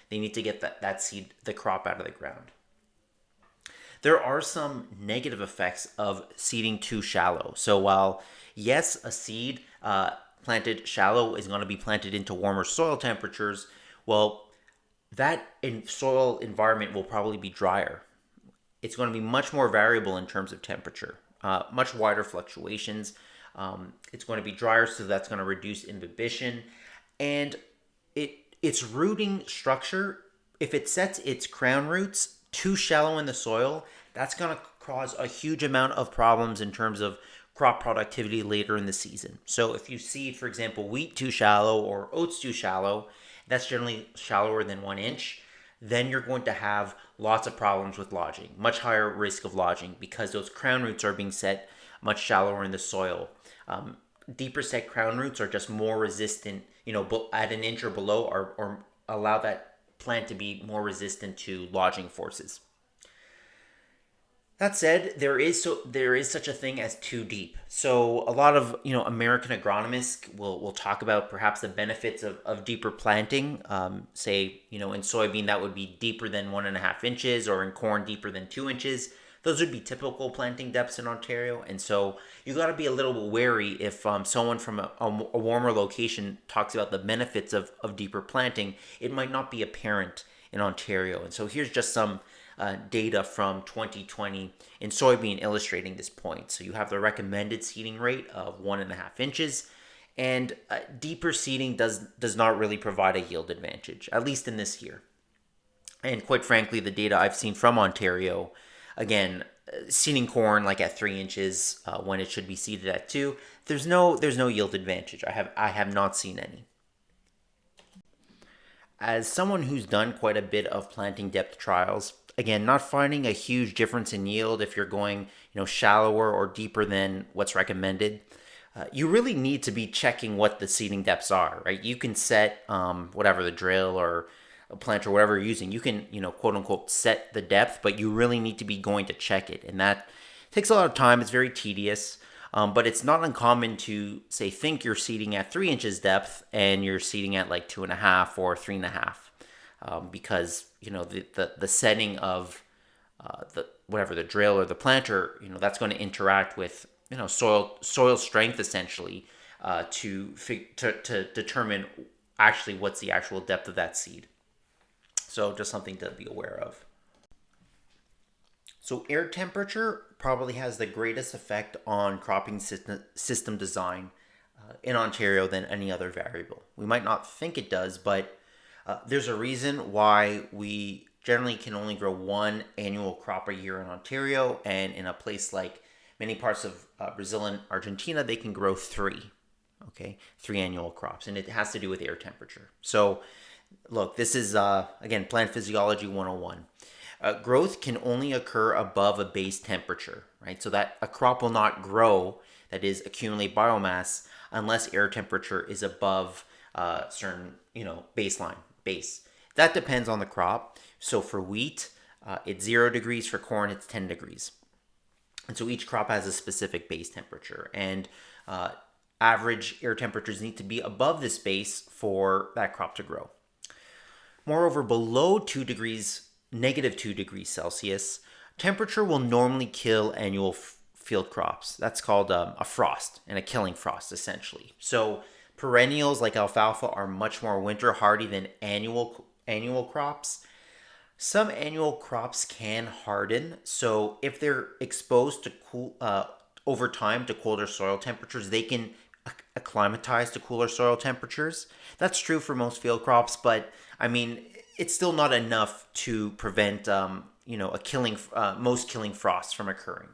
S1: get that seed, the crop, out of the ground. There are some negative effects of seeding too shallow. So while, yes, a seed planted shallow is going to be planted into warmer soil temperatures, well, that soil environment will probably be drier. It's going to be much more variable in terms of temperature. much wider fluctuations. It's going to be drier, so that's going to reduce imbibition. And its rooting structure, if it sets its crown roots too shallow in the soil, that's going to cause a huge amount of problems in terms of crop productivity later in the season. So if you see, for example, wheat too shallow or oats too shallow, that's generally shallower than 1 inch, then you're going to have lots of problems with lodging, much higher risk of lodging because those crown roots are being set much shallower in the soil. Deeper set crown roots are just more resistant, at 1 inch or below, or allow that plant to be more resistant to lodging forces. That said, there is such a thing as too deep. So a lot of American agronomists will talk about perhaps the benefits of deeper planting. Say in soybean that would be deeper than 1.5 inches, or in corn deeper than 2 inches. Those would be typical planting depths in Ontario, and so you got to be a little bit wary if someone from a warmer location talks about the benefits of deeper planting. It might not be apparent in Ontario, and so here's just some data from 2020 in soybean illustrating this point. So you have the recommended seeding rate of 1.5 inches, and deeper seeding does not really provide a yield advantage, at least in this year. And quite frankly, the data I've seen from Ontario, again, seeding corn like at 3 inches when it should be seeded at 2, there's no yield advantage. I have not seen any. As someone who's done quite a bit of planting depth trials, again, not finding a huge difference in yield if you're going, shallower or deeper than what's recommended. You really need to be checking what the seeding depths are, right? You can set whatever the drill or a planter, whatever you're using. You can, quote unquote, set the depth, but you really need to be going to check it, and that takes a lot of time. It's very tedious. But it's not uncommon to think you're seeding at 3 inches depth and you're seeding at like 2.5 or 3.5, because the setting of the drill or the planter, that's going to interact with soil strength essentially to determine actually what's the actual depth of that seed. So just something to be aware of. So air temperature probably has the greatest effect on cropping system design in Ontario than any other variable. We might not think it does, but there's a reason why we generally can only grow one annual crop a year in Ontario, and in a place like many parts of Brazil and Argentina, they can grow three annual crops, and it has to do with air temperature. So look, this is, again, plant physiology 101. Growth can only occur above a base temperature, right? So that a crop will not grow, that is, accumulate biomass, unless air temperature is above certain, baseline, base. That depends on the crop. So for wheat, it's 0 degrees. For corn, it's 10 degrees. And so each crop has a specific base temperature. And average air temperatures need to be above this base for that crop to grow. Moreover, below negative 2 degrees Celsius, temperature will normally kill annual field crops. That's called a frost, and a killing frost, essentially. So perennials like alfalfa are much more winter hardy than annual crops. Some annual crops can harden, so if they're exposed to over time to colder soil temperatures, they can acclimatize to cooler soil temperatures. That's true for most field crops, but it's still not enough to prevent most killing frosts from occurring.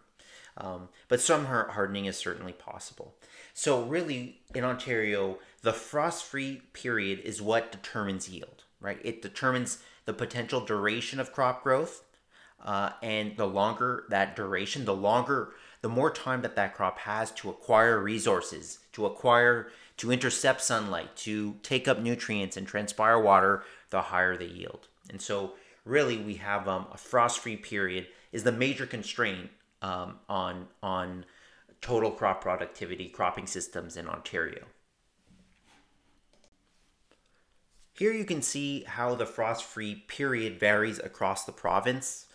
S1: But some hardening is certainly possible. So really, in Ontario, the frost-free period is what determines yield, right? It determines the potential duration of crop growth, and the longer that duration, the more time that crop has to acquire resources, to intercept sunlight, to take up nutrients and transpire water, the higher the yield. And so really we have a frost-free period is the major constraint on total crop productivity, cropping systems in Ontario. Here you can see how the frost-free period varies across the province.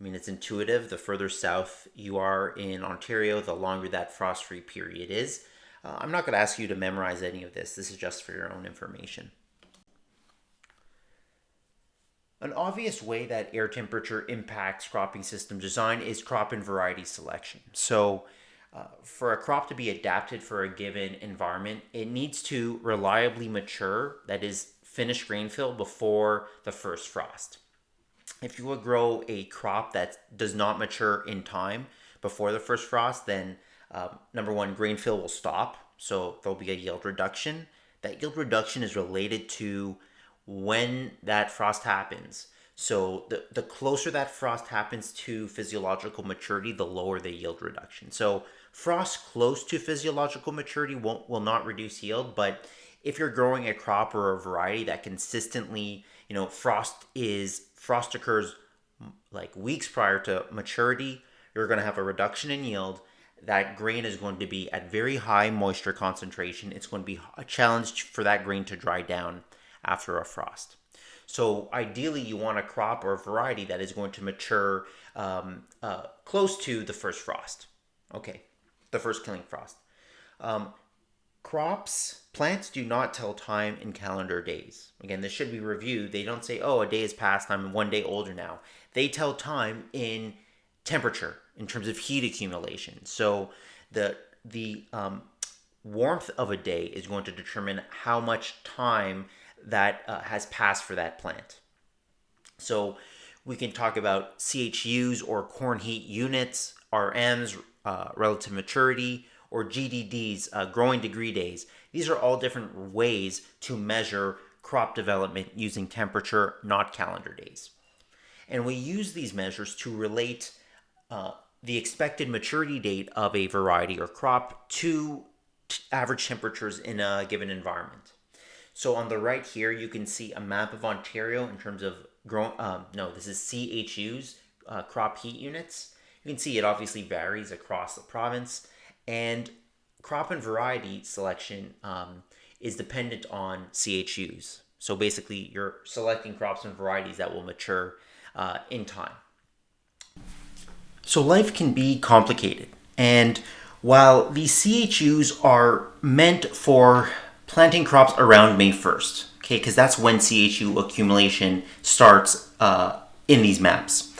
S1: It's intuitive. The further south you are in Ontario, the longer that frost-free period is. I'm not going to ask you to memorize any of this. This is just for your own information. An obvious way that air temperature impacts cropping system design is crop and variety selection. So For a crop to be adapted for a given environment, it needs to reliably mature, that is, finish grain fill before the first frost. If you would grow a crop that does not mature in time before the first frost, then number one, grain fill will stop. So there'll be a yield reduction. That yield reduction is related to when that frost happens. So the closer that frost happens to physiological maturity, the lower the yield reduction. So frost close to physiological maturity will not reduce yield, but if you're growing a crop or a variety that consistently, frost occurs like weeks prior to maturity, you're going to have a reduction in yield. That grain is going to be at very high moisture concentration. It's going to be a challenge for that grain to dry down after a frost. So ideally, you want a crop or a variety that is going to mature close to the first frost. Okay, the first killing frost. Plants do not tell time in calendar days. Again, this should be reviewed. They don't say, oh, a day has passed, I'm 1 day older now. They tell time in temperature, in terms of heat accumulation. So the warmth of a day is going to determine how much time that has passed for that plant. So we can talk about CHUs or corn heat units, RMs, relative maturity, or GDDs, growing degree days. These are all different ways to measure crop development using temperature, not calendar days. And we use these measures to relate the expected maturity date of a variety or crop to average temperatures in a given environment. So on the right here, you can see a map of Ontario in terms of this is CHUs, crop heat units. You can see it obviously varies across the province, and crop and variety selection is dependent on CHUs. So basically, you're selecting crops and varieties that will mature in time. So life can be complicated, and while these CHUs are meant for planting crops around May 1st, okay, because that's when CHU accumulation starts in these maps.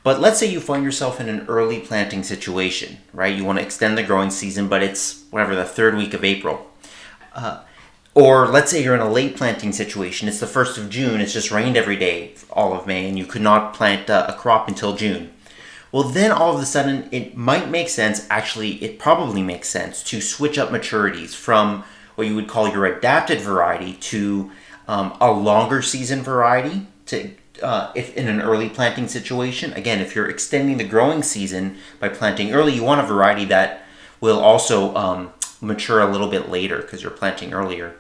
S1: But let's say you find yourself in an early planting situation, right? You want to extend the growing season, but it's the third week of April. Or let's say you're in a late planting situation. It's the 1st of June. It's just rained every day all of May, and you could not plant a crop until June. Well, then all of a sudden, it might make sense, actually, it probably makes sense to switch up maturities from what you would call your adapted variety to a longer season variety if in an early planting situation. Again, if you're extending the growing season by planting early, you want a variety that will also mature a little bit later because you're planting earlier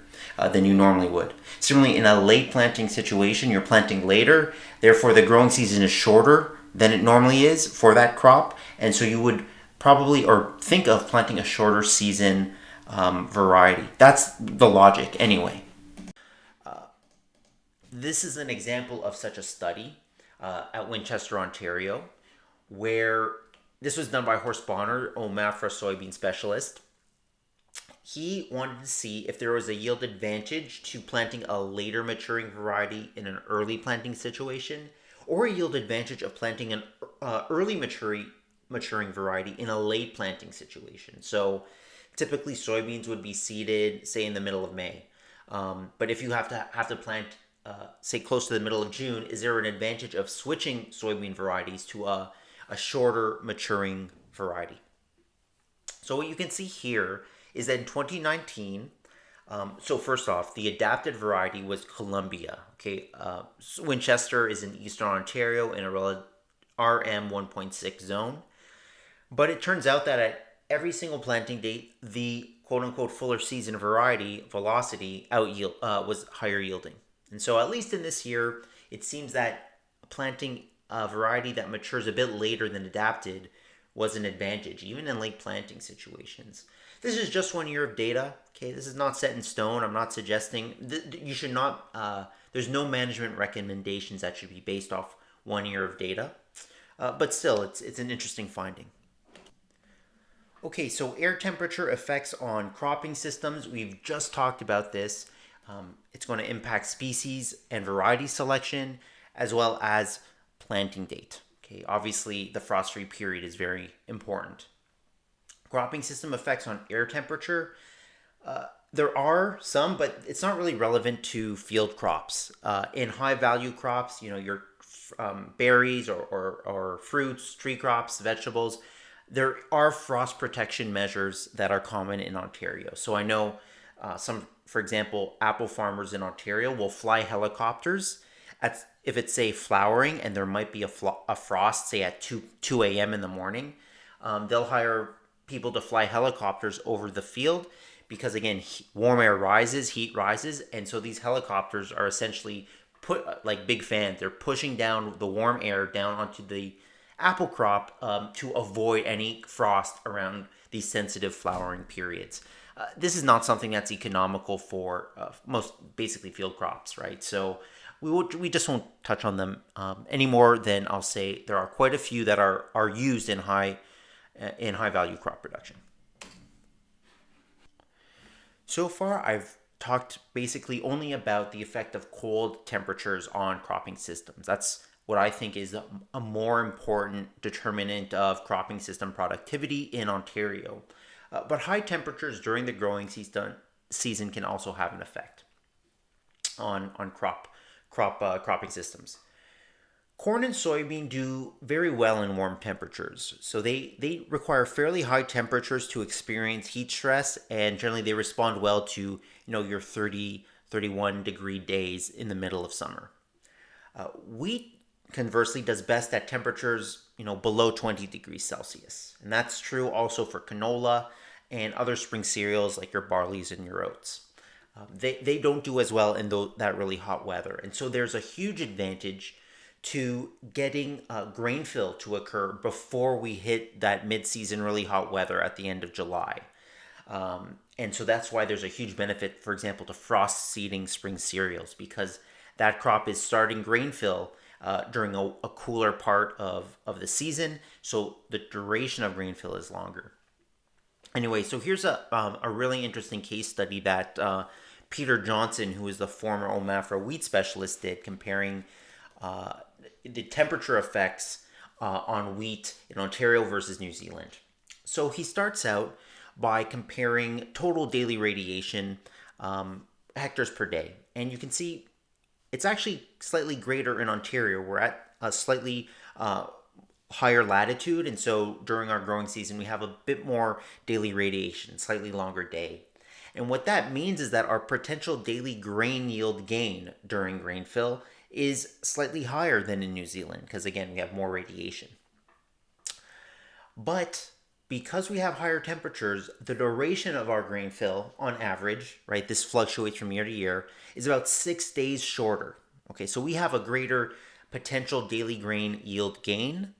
S1: than you normally would. Similarly, in a late planting situation, you're planting later, therefore the growing season is shorter than it normally is for that crop, and so you would probably or think of planting a shorter season variety. That's the logic anyway. This is an example of such a study at Winchester, Ontario, where this was done by Horst Bonner, Omafra soybean specialist. He wanted to see if there was a yield advantage to planting a later maturing variety in an early planting situation, or a yield advantage of planting an early maturing variety in a late planting situation. So typically soybeans would be seeded, say, in the middle of May. But if you have to plant, say, close to the middle of June, is there an advantage of switching soybean varieties to a shorter maturing variety? So what you can see here is that in 2019, so first off, the adapted variety was Columbia. Okay, Winchester is in Eastern Ontario in a RM 1.6 zone. But it turns out that at every single planting date, the quote-unquote fuller season variety, Velocity, was higher yielding. And so at least in this year, it seems that planting a variety that matures a bit later than adapted was an advantage, even in late planting situations. This is just 1 year of data. Okay, this is not set in stone. I'm not suggesting you should not. There's no management recommendations that should be based off 1 year of data, but still, it's an interesting finding. Okay, so air temperature effects on cropping systems. We've just talked about this. It's going to impact species and variety selection, as well as planting date. Okay, obviously the frost-free period is very important. Cropping system effects on air temperature. There are some, but it's not really relevant to field crops. In high value crops, your berries or fruits, tree crops, vegetables, there are frost protection measures that are common in Ontario. So I know for example, apple farmers in Ontario will fly helicopters if it's say flowering and there might be a frost, say at 2 a.m. in the morning. They'll hire people to fly helicopters over the field because again, warm air rises, heat rises, and so these helicopters are essentially put like big fans. They're pushing down the warm air down onto the apple crop to avoid any frost around these sensitive flowering periods. This is not something that's economical for most basically field crops, right? So we just won't touch on them any more than I'll say there are quite a few that are used in high value crop production. So far, I've talked basically only about the effect of cold temperatures on cropping systems. That's what I think is a more important determinant of cropping system productivity in Ontario. But high temperatures during the growing season can also have an effect on cropping systems. Corn and soybean do very well in warm temperatures. So they require fairly high temperatures to experience heat stress, and generally they respond well to your 30, 31 degree days in the middle of summer. Wheat conversely does best at temperatures below 20 degrees Celsius. And that's true also for canola and other spring cereals like your barleys and your oats. They don't do as well in that really hot weather. And so there's a huge advantage to getting grain fill to occur before we hit that mid-season really hot weather at the end of July. And so that's why there's a huge benefit, for example, to frost seeding spring cereals, because that crop is starting grain fill during a cooler part of the season. So the duration of grain fill is longer. Anyway, so here's a really interesting case study that Peter Johnson, who is the former OMAFRA wheat specialist, did comparing the temperature effects on wheat in Ontario versus New Zealand. So he starts out by comparing total daily radiation hectares per day. And you can see it's actually slightly greater in Ontario. We're at a slightly higher latitude. And so during our growing season, we have a bit more daily radiation, slightly longer day. And what that means is that our potential daily grain yield gain during grain fill is slightly higher than in New Zealand because, again, we have more radiation. But because we have higher temperatures, the duration of our grain fill on average, right, this fluctuates from year to year, is about 6 days shorter. Okay, so we have a greater potential daily grain yield gain,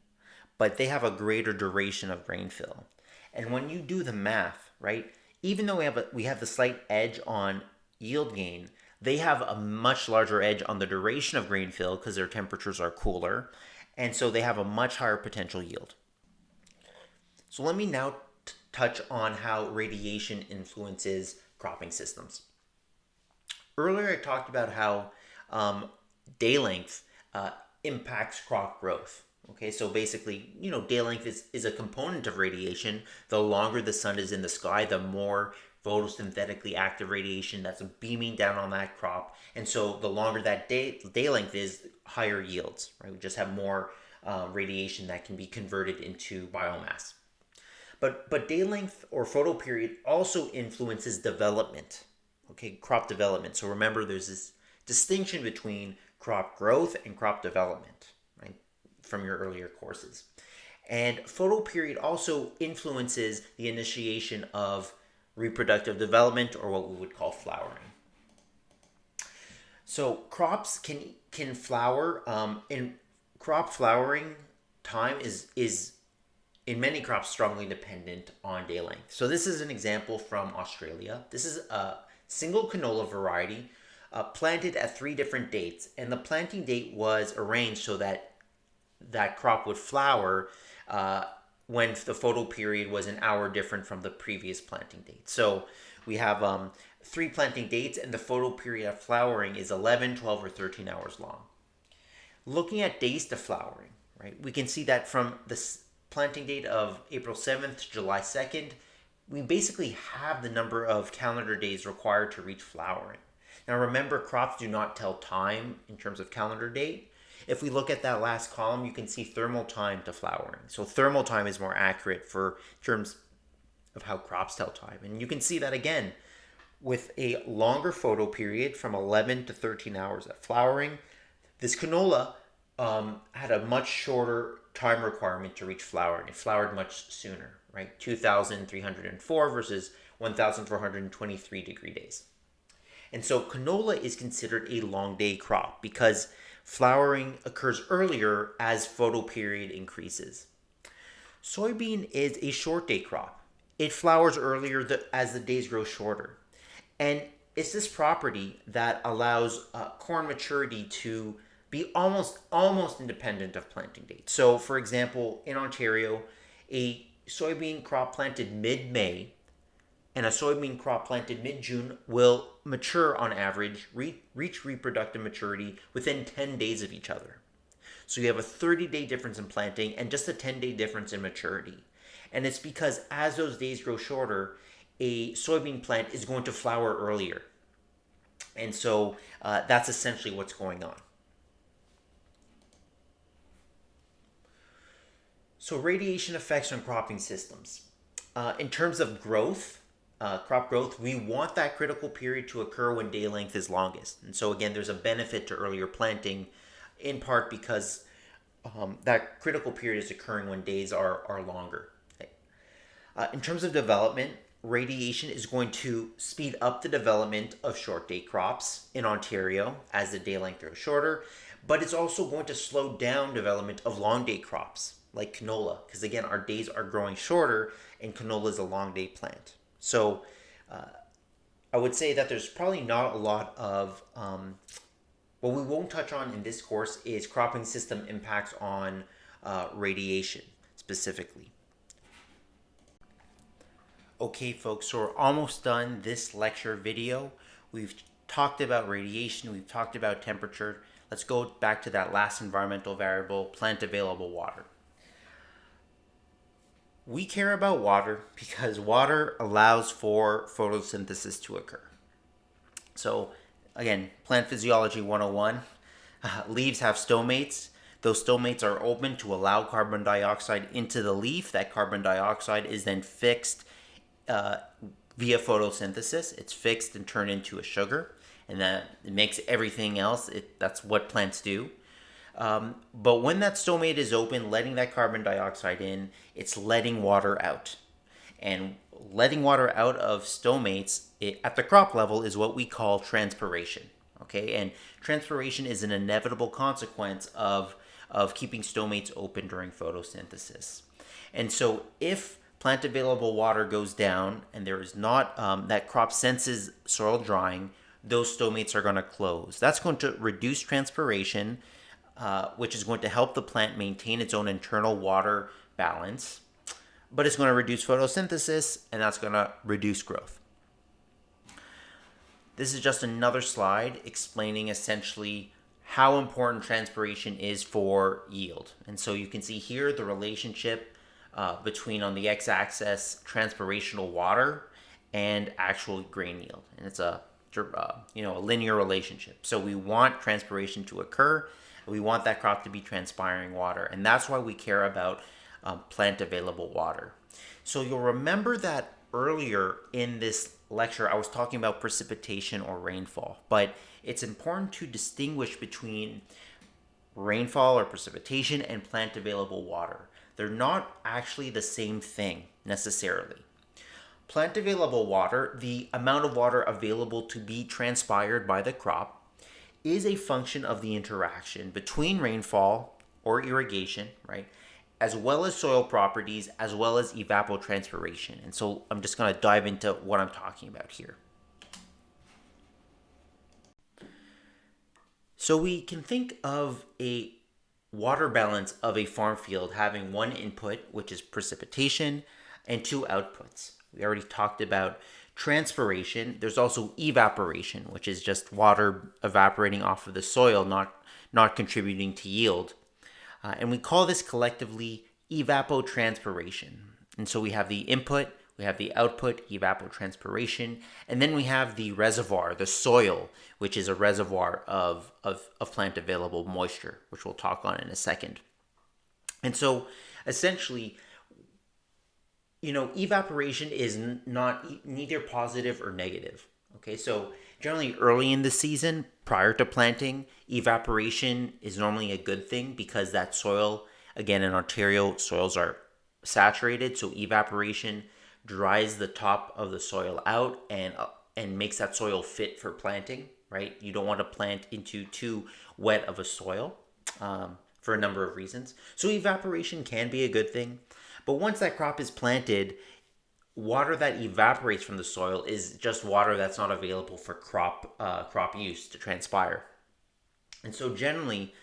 S1: but they have a greater duration of grain fill. And when you do the math, right, even though we have the slight edge on yield gain, they have a much larger edge on the duration of grain fill because their temperatures are cooler, and so they have a much higher potential yield. So let me now touch on how radiation influences cropping systems. Earlier I talked about how day length impacts crop growth. Okay, so basically, day length is a component of radiation. The longer the sun is in the sky, the more photosynthetically active radiation that's beaming down on that crop. And so the longer that day length is, higher yields, right? We just have more radiation that can be converted into biomass. But day length or photoperiod also influences development, okay, crop development. So remember, there's this distinction between crop growth and crop development, right, from your earlier courses. And photoperiod also influences the initiation of reproductive development, or what we would call flowering. So crops can flower. In crop flowering time is in many crops strongly dependent on day length. So this is an example from Australia. This is a single canola variety planted at 3 different dates, and the planting date was arranged so that that crop would flower when the photoperiod was an hour different from the previous planting date. So we have 3 planting dates, and the photoperiod of flowering is 11, 12, or 13 hours long. Looking at days to flowering, right, we can see that from planting date of April 7th to July 2nd, we basically have the number of calendar days required to reach flowering. Now remember, crops do not tell time in terms of calendar date. If we look at that last column, you can see thermal time to flowering. So thermal time is more accurate for terms of how crops tell time. And you can see that again with a longer photo period from 11 to 13 hours at flowering. This canola had a much shorter time requirement to reach flowering. It flowered much sooner, right? 2,304 versus 1,423 degree days. And so canola is considered a long day crop because flowering occurs earlier as photo period increases. Soybean is a short day crop. It flowers earlier as the days grow shorter. And it's this property that allows corn maturity to be almost independent of planting date. So for example, in Ontario, a soybean crop planted mid-May and a soybean crop planted mid-June will mature on average, reach reproductive maturity within 10 days of each other. So you have a 30-day difference in planting and just a 10-day difference in maturity. And it's because as those days grow shorter, a soybean plant is going to flower earlier. And so that's essentially what's going on. So radiation effects on cropping systems. In terms of growth, crop growth, we want that critical period to occur when day length is longest. And so again, there's a benefit to earlier planting, in part because that critical period is occurring when days are longer. Okay. In terms of development, radiation is going to speed up the development of short day crops in Ontario as the day length grows shorter, but it's also going to slow down development of long day crops like canola, because again, our days are growing shorter and canola is a long day plant. So I would say that there's probably not a lot of, what we won't touch on in this course is cropping system impacts on radiation specifically. Okay folks, so we're almost done this lecture video. We've talked about radiation, we've talked about temperature. Let's go back to that last environmental variable, plant available water. We care about water because water allows for photosynthesis to occur. So again, plant physiology 101, leaves have stomates. Those stomates are open to allow carbon dioxide into the leaf. That carbon dioxide is then fixed via photosynthesis. It's fixed and turned into a sugar, and that it makes everything else. That's what plants do. But when that stomate is open, letting that carbon dioxide in, it's letting water out. And letting water out of stomates at the crop level is what we call transpiration. Okay, and transpiration is an inevitable consequence of keeping stomates open during photosynthesis. And so if plant available water goes down and there is not, that crop senses soil drying, those stomates are going to close. That's going to reduce transpiration, which is going to help the plant maintain its own internal water balance, but it's going to reduce photosynthesis, and that's going to reduce growth. This is just another slide explaining essentially how important transpiration is for yield. And so you can see here the relationship between, on the x-axis, transpirational water and actual grain yield. And it's a linear relationship. So we want transpiration to occur. We want that crop to be transpiring water, and that's why we care about plant available water. So you'll remember that earlier in this lecture I was talking about precipitation or rainfall, but it's important to distinguish between rainfall or precipitation and plant available water. They're not actually the same thing necessarily. Plant available water, the amount of water available to be transpired by the crop, is a function of the interaction between rainfall or irrigation, right, as well as soil properties, as well as evapotranspiration. And so I'm just going to dive into what I'm talking about here. So we can think of a water balance of a farm field having one input, which is precipitation, and two outputs. We already talked about transpiration. There's also evaporation, which is just water evaporating off of the soil, not contributing to yield. And we call this collectively evapotranspiration. And so we have the input, we have the output, evapotranspiration, and then we have the reservoir, the soil, which is a reservoir of plant available moisture, which we'll talk on in a second. And so essentially, evaporation is not neither positive or negative. Okay, so generally early in the season, prior to planting, evaporation is normally a good thing because that soil, again in Ontario, soils are saturated, so evaporation dries the top of the soil out and makes that soil fit for planting. Right, you don't want to plant into too wet of a soil for a number of reasons. So evaporation can be a good thing, but once that crop is planted, water that evaporates from the soil is just water that's not available for crop use to transpire. And so generally,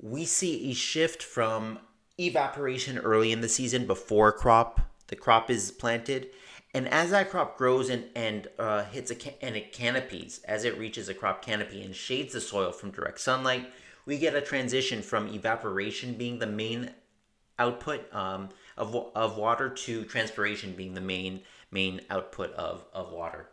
S1: we see a shift from evaporation early in the season before the crop is planted. And as that crop grows and hits and it canopies, as it reaches a crop canopy and shades the soil from direct sunlight, we get a transition from evaporation being the main output of water to transpiration being the main output of water.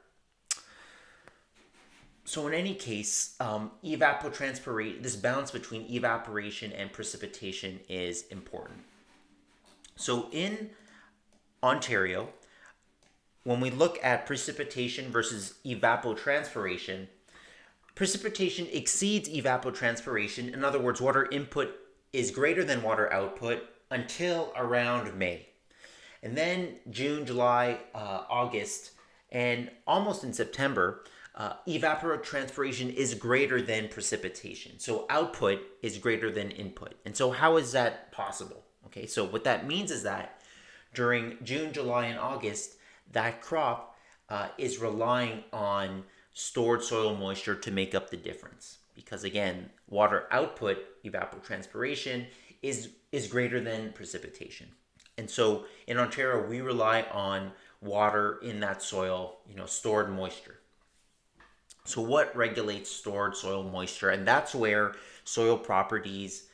S1: So in any case, evapotranspiration, this balance between evaporation and precipitation is important. So in Ontario, when we look at precipitation versus evapotranspiration, precipitation exceeds evapotranspiration. In other words, water input is greater than water output until around May. And then June, July, August, and almost in September, evapotranspiration is greater than precipitation. So output is greater than input. And so how is that possible? Okay, so what that means is that during June, July, and August, that crop is relying on stored soil moisture to make up the difference. Because again, water output, evapotranspiration, is greater than precipitation. And so in Ontario, we rely on water in that soil, stored moisture. So what regulates stored soil moisture? And that's where soil properties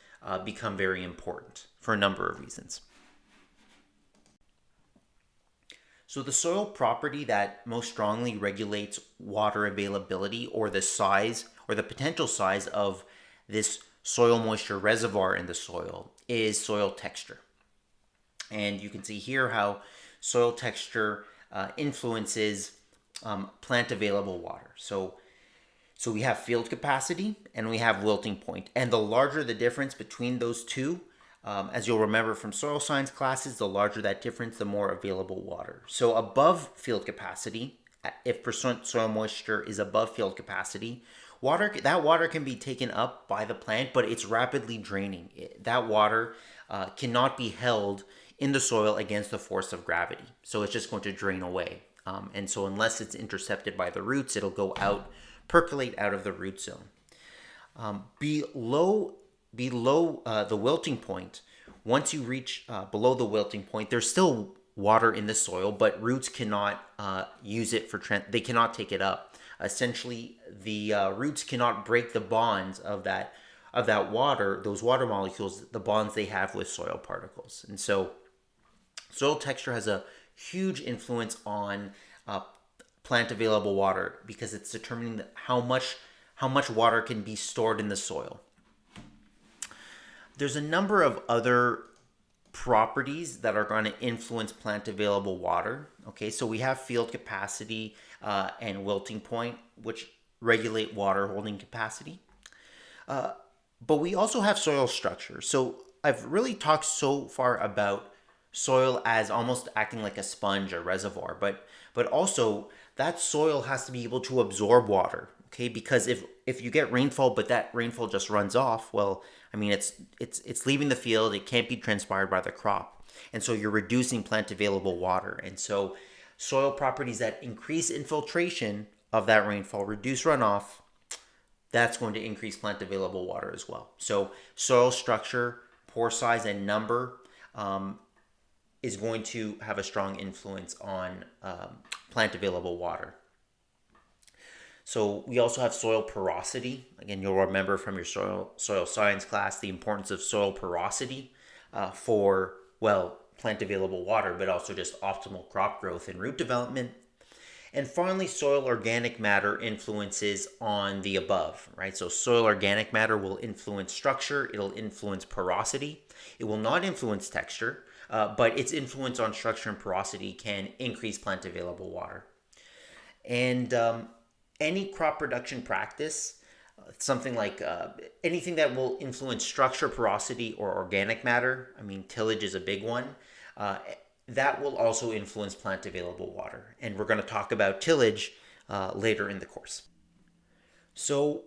S1: become very important for a number of reasons. So the soil property that most strongly regulates water availability or the size or the potential size of this soil moisture reservoir in the soil is soil texture. And you can see here how soil texture influences plant available water. So we have field capacity and we have wilting point. And the larger the difference between those two, as you'll remember from soil science classes, the larger that difference, the more available water. So above field capacity, if percent soil moisture is above field capacity, that water can be taken up by the plant, but it's rapidly draining. That water cannot be held in the soil against the force of gravity. So it's just going to drain away. And so unless it's intercepted by the roots, it'll go out, percolate out of the root zone. Below the wilting point, once you reach below the wilting point, there's still water in the soil, but roots cannot use it they cannot take it up. Essentially, the roots cannot break the bonds of that water, those water molecules, the bonds they have with soil particles. And so soil texture has a huge influence on plant available water because it's determining how much water can be stored in the soil. There's a number of other properties that are going to influence plant available water. Okay, so we have field capacity and wilting point, which regulate water holding capacity. But we also have soil structure. So I've really talked so far about soil as almost acting like a sponge or reservoir, but also that soil has to be able to absorb water. Okay, because if you get rainfall, but that rainfall just runs off, well, I mean, it's leaving the field. It can't be transpired by the crop, and so you're reducing plant available water. And so, soil properties that increase infiltration of that rainfall, reduce runoff, that's going to increase plant available water as well. So, soil structure, pore size, and number is going to have a strong influence on plant available water. So we also have soil porosity. Again, you'll remember from your soil science class the importance of soil porosity. for, well, plant available water, but also just optimal crop growth and root development. And finally, soil organic matter influences on the above, right? So soil organic matter will influence structure, it'll influence porosity. It will not influence texture, but its influence on structure and porosity can increase plant available water. And any crop production practice, something like anything that will influence structure, porosity, or organic matter, I mean, tillage is a big one, that will also influence plant available water. And we're going to talk about tillage later in the course. So,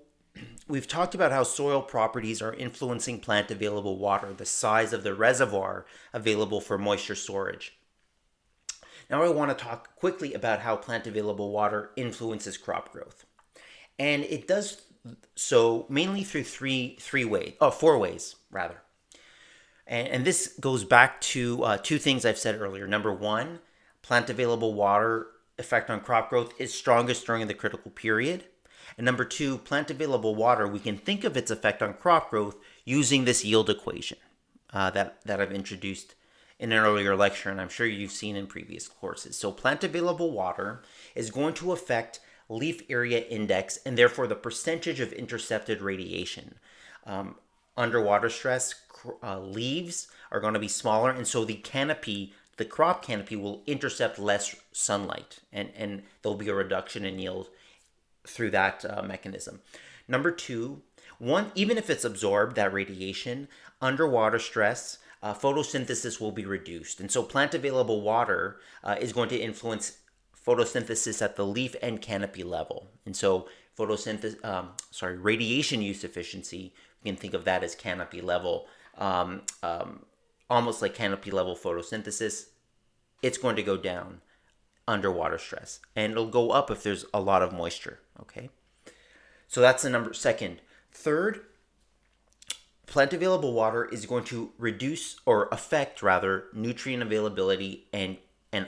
S1: we've talked about how soil properties are influencing plant available water, the size of the reservoir available for moisture storage. Now I want to talk quickly about how plant available water influences crop growth. And it does so mainly through four ways rather. And this goes back to two things I've said earlier. Number one, plant available water effect on crop growth is strongest during the critical period. And number two, plant available water, we can think of its effect on crop growth using this yield equation that I've introduced in an earlier lecture, and I'm sure you've seen in previous courses. So plant available water is going to affect leaf area index and therefore the percentage of intercepted radiation. Under water stress, leaves are going to be smaller, and so the crop canopy will intercept less sunlight, and there'll be a reduction in yield through that mechanism. Number two, even if it's absorbed, that radiation, under water stress, photosynthesis will be reduced. And so plant available water is going to influence photosynthesis at the leaf and canopy level. And so radiation use efficiency, you can think of that as canopy level, almost like canopy level photosynthesis. It's going to go down under water stress, and it'll go up if there's a lot of moisture. Okay, so that's the second. Third, plant available water is going to affect nutrient availability and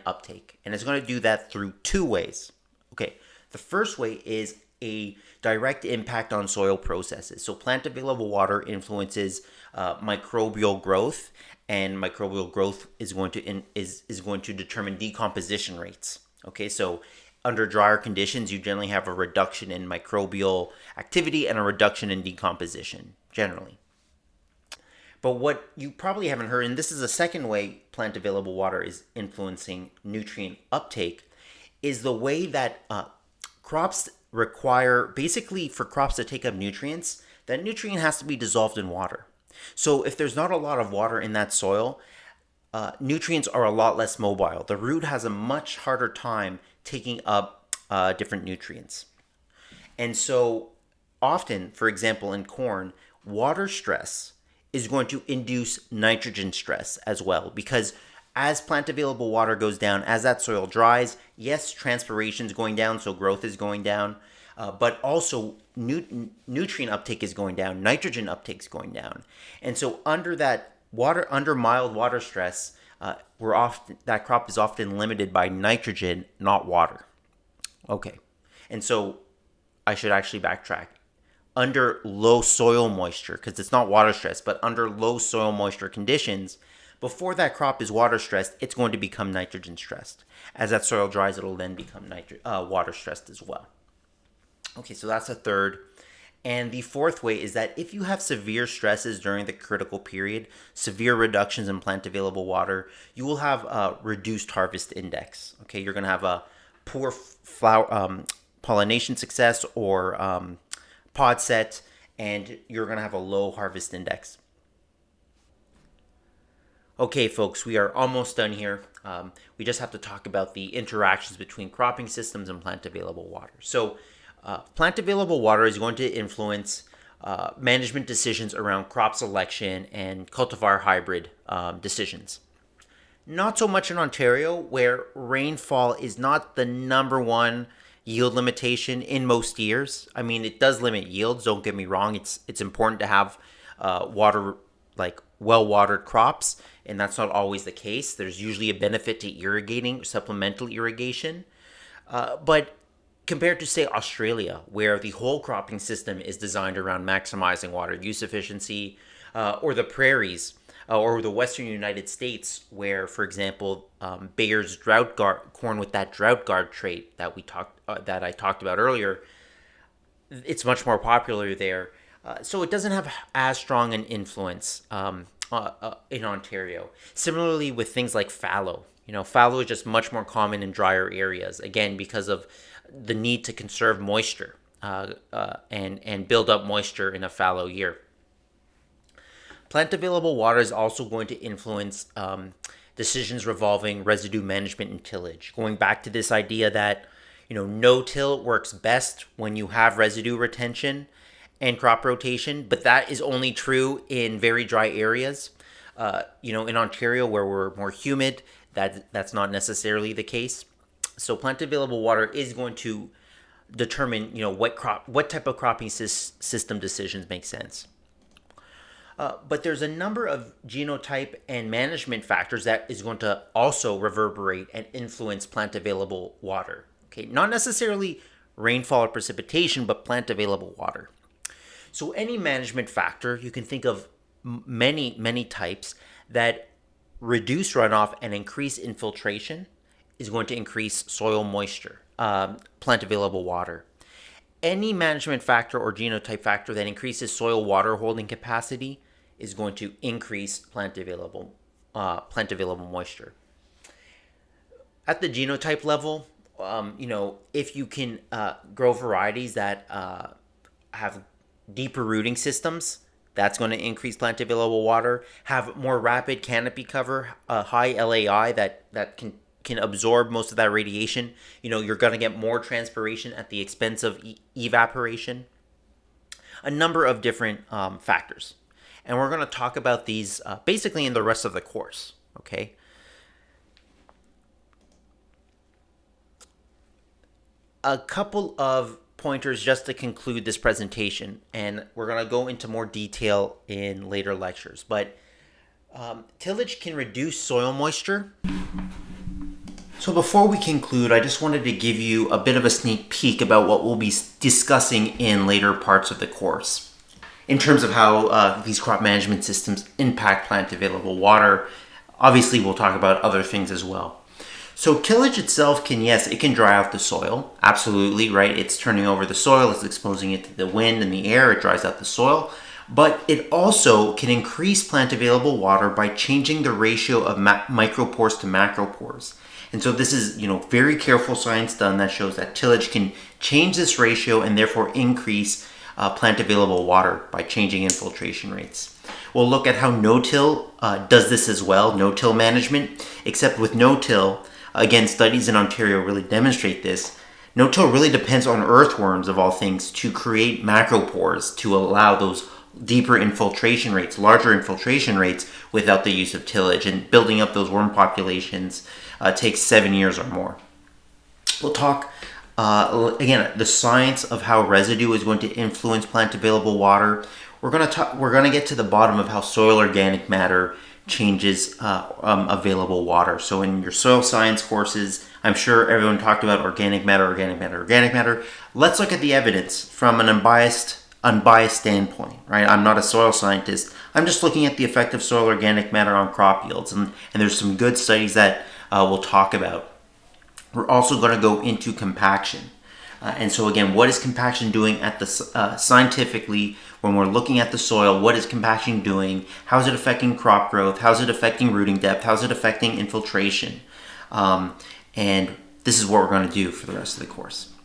S1: uptake, and it's going to do that through two ways. Okay, the first way is a direct impact on soil processes. So plant available water influences microbial growth, and microbial growth is going to determine decomposition rates. Okay, so under drier conditions, you generally have a reduction in microbial activity and a reduction in decomposition, generally. But what you probably haven't heard, and this is the second way plant available water is influencing nutrient uptake, is the way that crops require, basically for crops to take up nutrients, that nutrient has to be dissolved in water. So if there's not a lot of water in that soil, nutrients are a lot less mobile. The root has a much harder time taking up different nutrients. And so often, for example, in corn, water stress is going to induce nitrogen stress as well, because as plant available water goes down, as that soil dries, yes, transpiration is going down, so growth is going down, but also nutrient uptake is going down, nitrogen uptake is going down. And so under mild water stress, that crop is often limited by nitrogen, not water. Okay, and so I should actually backtrack. Under low soil moisture, because it's not water stress, but under low soil moisture conditions, before that crop is water stressed, it's going to become nitrogen stressed. As that soil dries, it'll then become water stressed as well. Okay, so that's a third. And the fourth way is that if you have severe stresses during the critical period, severe reductions in plant available water, you will have a reduced harvest index. Okay, you're going to have a poor flower pollination success or pod set, and you're going to have a low harvest index. Okay, folks, we are almost done here. We just have to talk about the interactions between cropping systems and plant available water. So, plant available water is going to influence management decisions around crop selection and cultivar hybrid decisions. Not so much in Ontario, where rainfall is not the number one yield limitation in most years. I mean, it does limit yields, don't get me wrong. It's important to have water, like well-watered crops, and that's not always the case. There's usually a benefit to irrigating, supplemental irrigation. But compared to, say, Australia, where the whole cropping system is designed around maximizing water use efficiency, or the prairies, or the Western United States, where, for example, Bayer's drought guard corn with that drought guard trait that I talked about earlier, it's much more popular there. So it doesn't have as strong an influence in Ontario. Similarly, with things like fallow. Fallow is just much more common in drier areas, again, because of the need to conserve moisture and build up moisture in a fallow year. Plant available water is also going to influence decisions revolving residue management and tillage. Going back to this idea that no-till works best when you have residue retention and crop rotation, but that is only true in very dry areas. In Ontario, where we're more humid, that's not necessarily the case. So plant available water is going to determine, what type of cropping system decisions make sense. But there's a number of genotype and management factors that is going to also reverberate and influence plant available water. Okay, not necessarily rainfall or precipitation, but plant available water. So any management factor, you can think of many types that reduce runoff and increase infiltration is going to increase soil moisture, plant available water. Any management factor or genotype factor that increases soil water holding capacity is going to increase plant available moisture. At the genotype level, if you can grow varieties that have deeper rooting systems, that's going to increase plant available water. Have more rapid canopy cover, high LAI that can absorb most of that radiation. You're going to get more transpiration at the expense of evaporation. A number of different factors. And we're going to talk about these basically in the rest of the course, okay? A couple of pointers just to conclude this presentation, and we're going to go into more detail in later lectures. But tillage can reduce soil moisture. So before we conclude, I just wanted to give you a bit of a sneak peek about what we'll be discussing in later parts of the course. In terms of how these crop management systems impact plant available water, obviously we'll talk about other things as well. So tillage itself it can dry out the soil. Absolutely, right? It's turning over the soil, it's exposing it to the wind and the air, it dries out the soil. But it also can increase plant available water by changing the ratio of micropores to macropores. And so this is, very careful science done that shows that tillage can change this ratio and therefore increase plant available water by changing infiltration rates. We'll look at how no-till does this as well, no-till management, except with no-till, again, studies in Ontario really demonstrate this. No-till really depends on earthworms, of all things, to create macropores to allow those deeper infiltration rates, larger infiltration rates without the use of tillage. And building up those worm populations takes 7 years or more. We'll talk again, the science of how residue is going to influence plant available water. We're going to get to the bottom of how soil organic matter changes available water. So in your soil science courses, I'm sure everyone talked about organic matter. Let's look at the evidence from an unbiased standpoint, right? I'm not a soil scientist. I'm just looking at the effect of soil organic matter on crop yields. And there's some good studies that we'll talk about. We're also going to go into compaction. And so again, what is compaction doing at the scientifically when we're looking at the soil? What is compaction doing? How is it affecting crop growth? How is it affecting rooting depth? How is it affecting infiltration? And this is what we're going to do for the rest of the course.